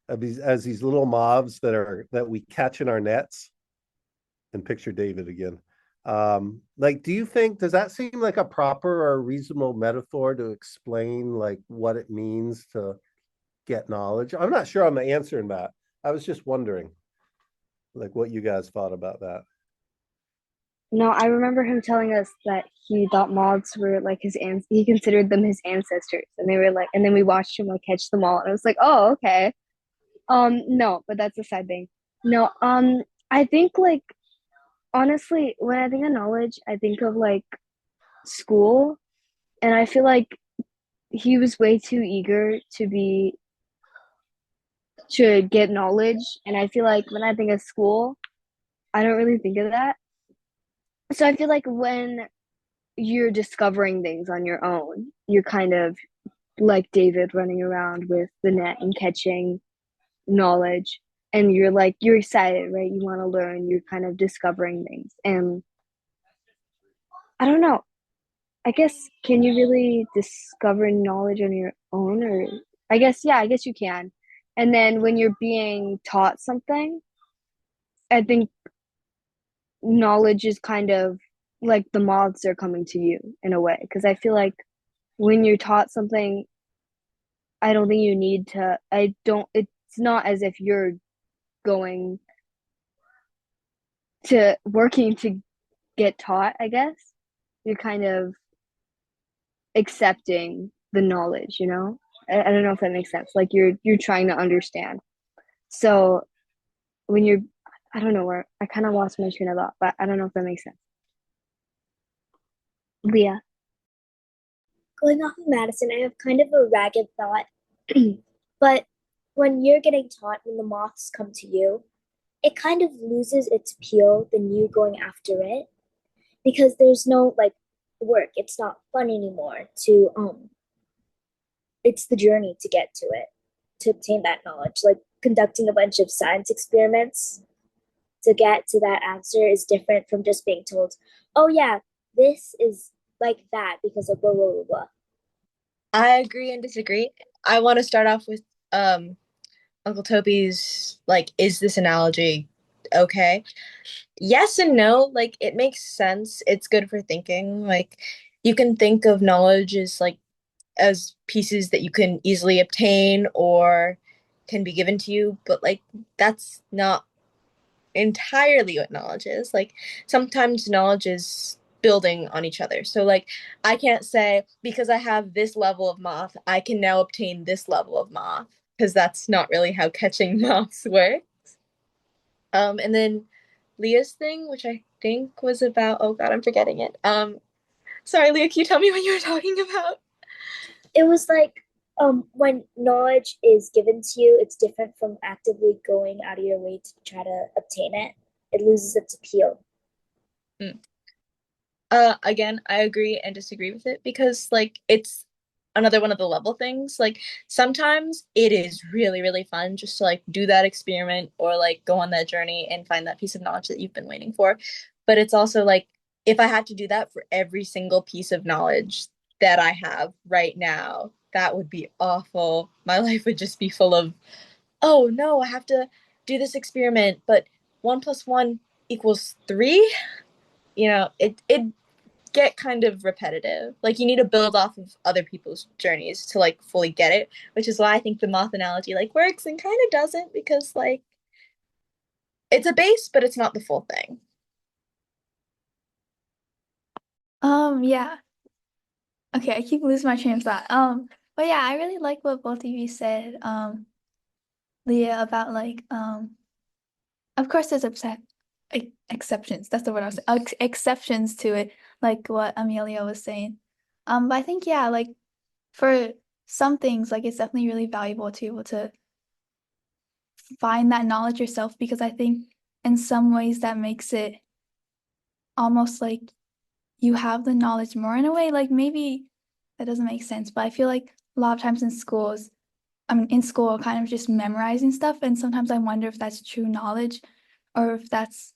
[SPEAKER 1] of these as these little mobs that we catch in our nets? And picture David again. Like, do you think, does that seem like a proper or reasonable metaphor to explain like what it means to get knowledge? I'm not sure I'm answering that. I was just wondering like what you guys thought about that.
[SPEAKER 12] No, I remember him telling us that he thought moths were like he considered them his ancestors, and they were like, and then we watched him like catch them all, and I was like, oh, okay. No, but that's a side thing. No, I think like honestly, when I think of knowledge, I think of like school, and I feel like he was way too eager to get knowledge, and I feel like when I think of school, I don't really think of that. So I feel like when you're discovering things on your own, you're kind of like David running around with the net and catching knowledge, and you're excited, right? You want to learn, you're kind of discovering things. And I don't know, I guess, can you really discover knowledge on your own? Or I guess you can. And then when you're being taught something, I think knowledge is kind of like the moths are coming to you in a way, because I feel like when you're taught something, I don't think you need to, it's not as if you're going to working to get taught, I guess. You're kind of accepting the knowledge, you know? I don't know if that makes sense. Like you're trying to understand. So when you're, I don't know where, I kind of lost my train of thought, but I don't know if that makes sense. Leah.
[SPEAKER 4] Going off of Madison, I have kind of a ragged thought. But when you're getting taught, when the moths come to you, it kind of loses its appeal than you going after it, because there's no like work. It's not fun anymore to it's the journey to get to it, to obtain that knowledge. Like conducting a bunch of science experiments to get to that answer is different from just being told, oh yeah, this is like that because of blah blah blah blah.
[SPEAKER 13] I agree and disagree. I want to start off with Uncle Toby's like, is this analogy okay? Yes and no. Like, it makes sense. It's good for thinking. Like, you can think of knowledge as like as pieces that you can easily obtain or can be given to you, but like that's not entirely what knowledge is. Like sometimes knowledge is building on each other. So like I can't say because I have this level of moth, I can now obtain this level of moth, because that's not really how catching moths works. And then Leah's thing, which I think was about, oh god, I'm forgetting it. Sorry, Leah, can you tell me what you were talking about?
[SPEAKER 4] It was like when knowledge is given to you, it's different from actively going out of your way to try to obtain it. It loses its appeal.
[SPEAKER 13] Again, I agree and disagree with it, because like it's another one of the level things. Like sometimes it is really, really fun just to like do that experiment or like go on that journey and find that piece of knowledge that you've been waiting for. But it's also like, if I had to do that for every single piece of knowledge that I have right now, that would be awful. My life would just be full of, oh no, I have to do this experiment, but 1 + 1 = 3. You know, it get kind of repetitive. Like you need to build off of other people's journeys to like fully get it, which is why I think the moth analogy like works and kind of doesn't, because like it's a base, but it's not the full thing.
[SPEAKER 10] Yeah. Okay, I keep losing my train of thought. But yeah, I really like what both of you said, Leah, about like, of course there's exceptions. That's the word I was saying. Exceptions to it, like what Amelia was saying. But I think yeah, like for some things, like it's definitely really valuable to be able to find that knowledge yourself, because I think in some ways that makes it almost like you have the knowledge more in a way. Like maybe that doesn't make sense, but I feel like a lot of times in schools, in school kind of just memorizing stuff, and sometimes I wonder if that's true knowledge or if that's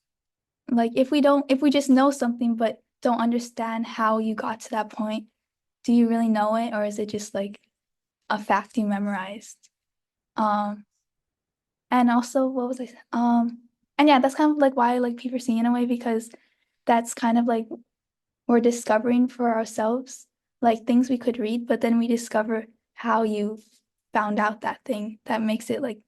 [SPEAKER 10] like if we just know something but don't understand how you got to that point, do you really know it, or is it just like a fact you memorized? And also what was and yeah, that's kind of like why I like p4c in a way, because that's kind of like we're discovering for ourselves like things we could read, but then we discover how you found out that thing that makes it like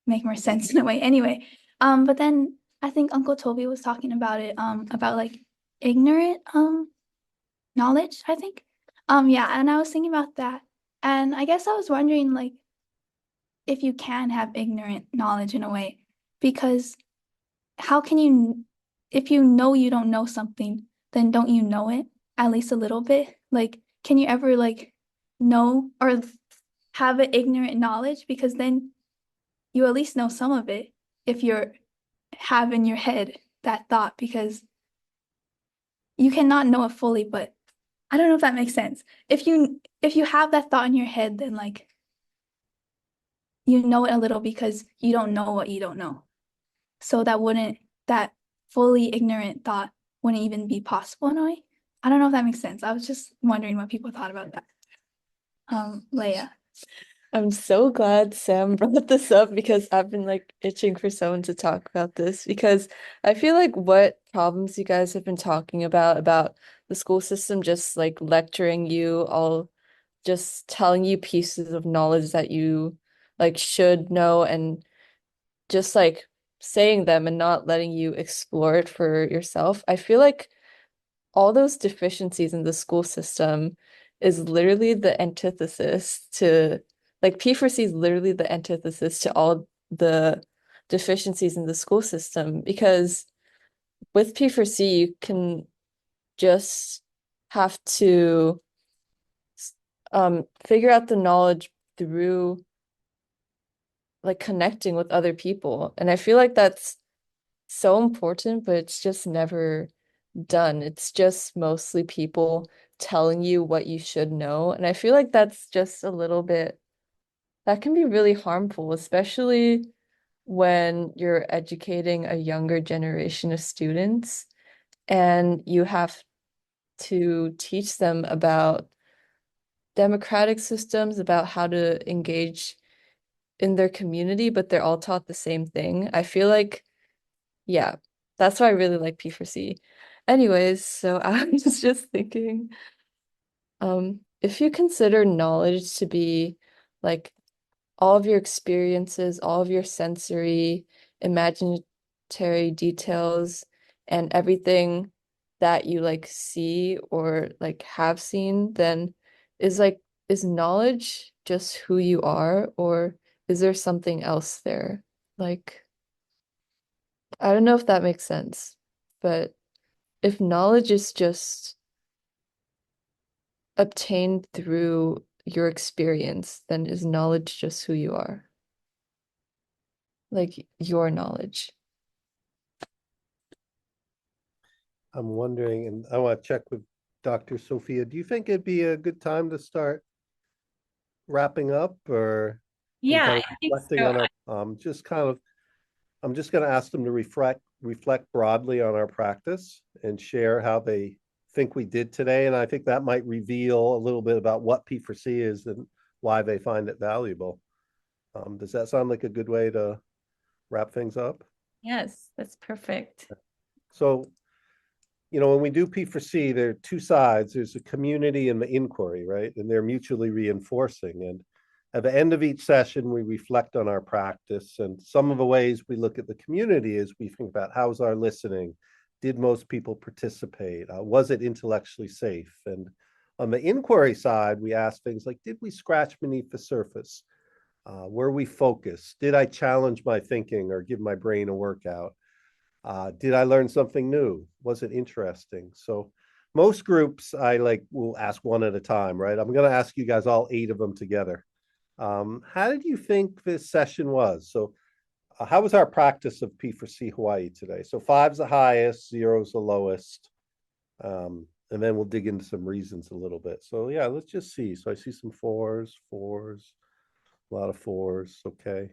[SPEAKER 10] make more sense in a way. Anyway, but then I think Uncle Toby was talking about it, about like ignorant knowledge, I think. Yeah, and I was thinking about that. And I guess I was wondering like if you can have ignorant knowledge in a way, because how can you, if you know you don't know something, then don't you know it at least a little bit? Like, can you ever like know or have an ignorant knowledge? Because then you at least know some of it if you're have in your head that thought, because you cannot know it fully, but I don't know if that makes sense. If you have that thought in your head, then like you know it a little because you don't know what you don't know. So that fully ignorant thought wouldn't even be possible in a way. I don't know if that makes sense. I was just wondering what people thought about that. Leia.
[SPEAKER 11] I'm so glad Sam brought this up because I've been like itching for someone to talk about this, because I feel like what problems you guys have been talking about the school system just like lecturing you all, just telling you pieces of knowledge that you like should know, and just like saying them and not letting you explore it for yourself. I feel like all those deficiencies in the school system is literally the antithesis to, like, P4C is literally the antithesis to all the deficiencies in the school system, because with P4C you can just have to figure out the knowledge through like connecting with other people, and I feel like that's so important, but it's just never done. It's just mostly people telling you what you should know. And I feel like that's just a little bit, that can be really harmful, especially when you're educating a younger generation of students and you have to teach them about democratic systems, about how to engage in their community, but they're all taught the same thing. I feel like, yeah, that's why I really like P4C. Anyways, so I was just thinking, if you consider knowledge to be like all of your experiences, all of your sensory, imaginary details, and everything that you like see or like have seen, then is like, is knowledge just who you are, or is there something else there? Like, I don't know if that makes sense, but if knowledge is just obtained through your experience, then is knowledge just who you are? Like your knowledge.
[SPEAKER 1] I'm wondering, and I want to check with Dr. Sophia. Do you think it'd be a good time to start wrapping up, or and
[SPEAKER 2] Yeah,
[SPEAKER 1] kind
[SPEAKER 2] I
[SPEAKER 1] of
[SPEAKER 2] think
[SPEAKER 1] reflecting
[SPEAKER 2] so.
[SPEAKER 1] on our just kind of, I'm just going to ask them to reflect broadly on our practice and share how they think we did today. And I think that might reveal a little bit about what P4C is and why they find it valuable. Does that sound like a good way to wrap things up?
[SPEAKER 2] Yes, that's perfect.
[SPEAKER 1] So, when we do P4C, there are two sides. There's the community and the inquiry, right? And they're mutually reinforcing. And at the end of each session, we reflect on our practice. And some of the ways we look at the community is we think about, how's our listening? Did most people participate? Was it intellectually safe? And on the inquiry side, we ask things like, did we scratch beneath the surface? Were we focused? Did I challenge my thinking or give my brain a workout? Did I learn something new? Was it interesting? So most groups I like will ask one at a time, right? I'm going to ask you guys all 8 of them together. How did you think this session was? So how was our practice of P4C Hawaii today? So 5's the highest, 0's the lowest. And then we'll dig into some reasons a little bit. So yeah, let's just see. So I see some 4's, A lot of fours. Okay.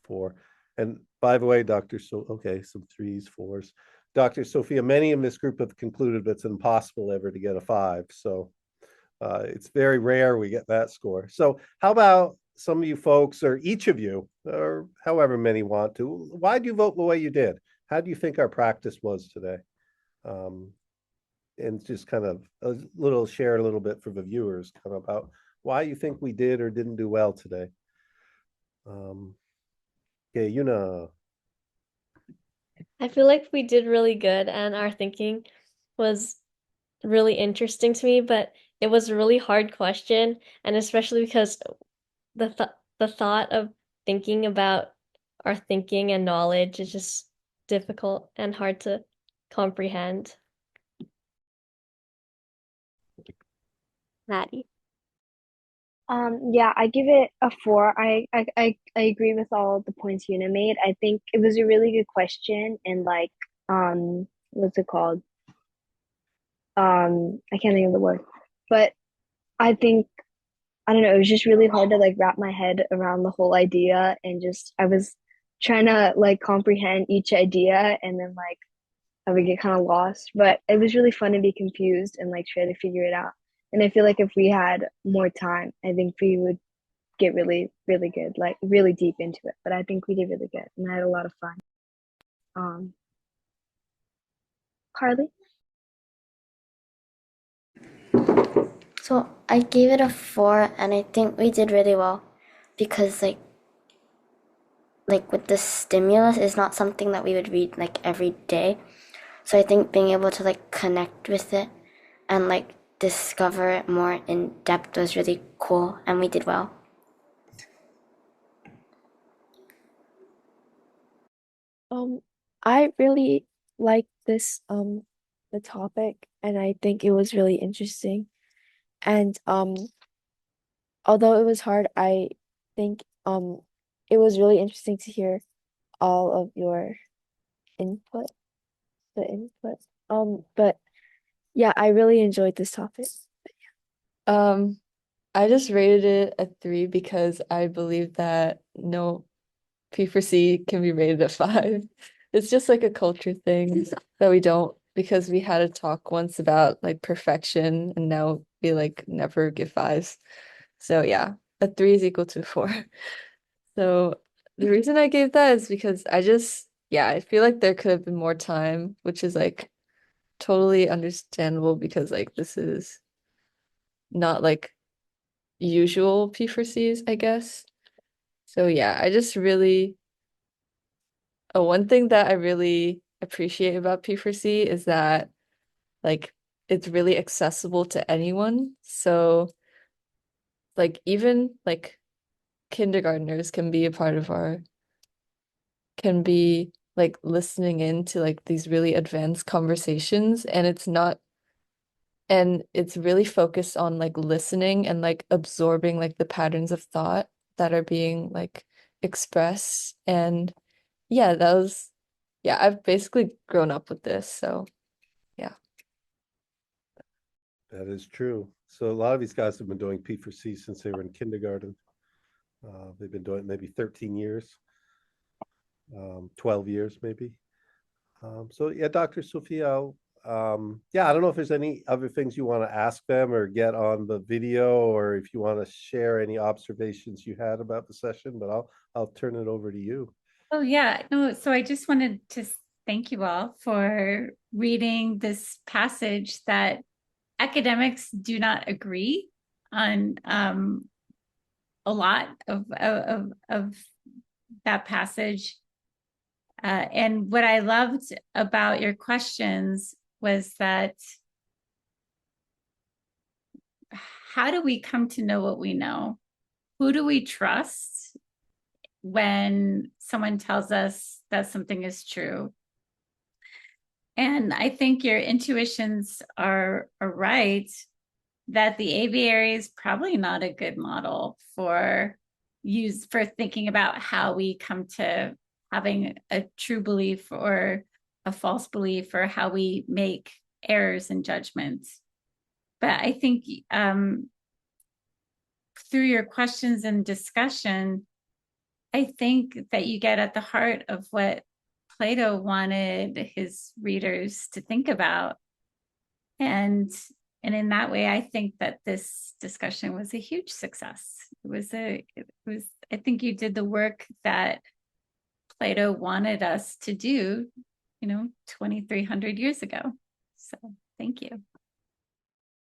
[SPEAKER 1] Four. And by the way, okay, some threes, fours. Dr. Sophia, many in this group have concluded it's impossible ever to get a five. So it's very rare we get that score. So how about some of you folks, or each of you, or however many want to, why do you vote the way you did? How do you think our practice was today? And just kind of share a little bit for the viewers kind of about why you think we did or didn't do well today. Okay,
[SPEAKER 5] I feel like we did really good and our thinking was really interesting to me, but it was a really hard question, and especially because the thought of thinking about our thinking and knowledge is just difficult and hard to comprehend. Maddie.
[SPEAKER 12] Yeah, I give it a 4. I agree with all the points Una made. I think it was a really good question, and like what's it called? I can't think of the word. But I think I don't know, it was just really hard to like wrap my head around the whole idea, and just I was trying to like comprehend each idea, and then like I would get kind of lost. But it was really fun to be confused and like try to figure it out. And I feel like if we had more time, I think we would get really, really good, like really deep into it. But I think we did really good, and I had a lot of fun. Carly?
[SPEAKER 3] So I gave it a 4, and I think we did really well because like with the stimulus is not something that we would read like every day. So I think being able to like connect with it and like discover it more in depth was really cool, and we did well.
[SPEAKER 7] I really like this the topic, and I think it was really interesting. And although it was hard, I think it was really interesting to hear all of your input, the input. But yeah, I really enjoyed this topic.
[SPEAKER 11] Um, I just rated it a 3 because I believe that no p4c can be rated a 5. It's just like a culture thing that we don't, because we had a talk once about like perfection, and now we like never give 5s. So yeah, a 3 is equal to 4. So the reason I gave that is because I feel like there could have been more time, which is like totally understandable because like this is not like usual p4cs, I guess. So yeah, one thing that I really appreciate about p4c is that like it's really accessible to anyone. So like even like kindergartners can be a part of can be like listening in to like these really advanced conversations, and it's really focused on like listening and like absorbing like the patterns of thought that are being like expressed. And yeah, I've basically grown up with this, so yeah.
[SPEAKER 1] that is true. So a lot of these guys have been doing P4C since they were in kindergarten. They've been doing it maybe 13 years, 12 years maybe. So yeah, Dr. Sophia, yeah, I don't know if there's any other things you want to ask them or get on the video, or if you want to share any observations you had about the session, but I'll turn it over to you.
[SPEAKER 2] Oh yeah, no, so I just wanted to thank you all for reading this passage that academics do not agree on a lot of that passage. And what I loved about your questions was that how do we come to know what we know? Who do we trust when someone tells us that something is true? And I think your intuitions are right that the aviary is probably not a good model for thinking about how we come to having a true belief or a false belief, or how we make errors in judgments. But I think through your questions and discussion, I think that you get at the heart of what Plato wanted his readers to think about. And in that way, I think that this discussion was a huge success. I think you did the work that Plato wanted us to do, 2,300 years ago. So thank you.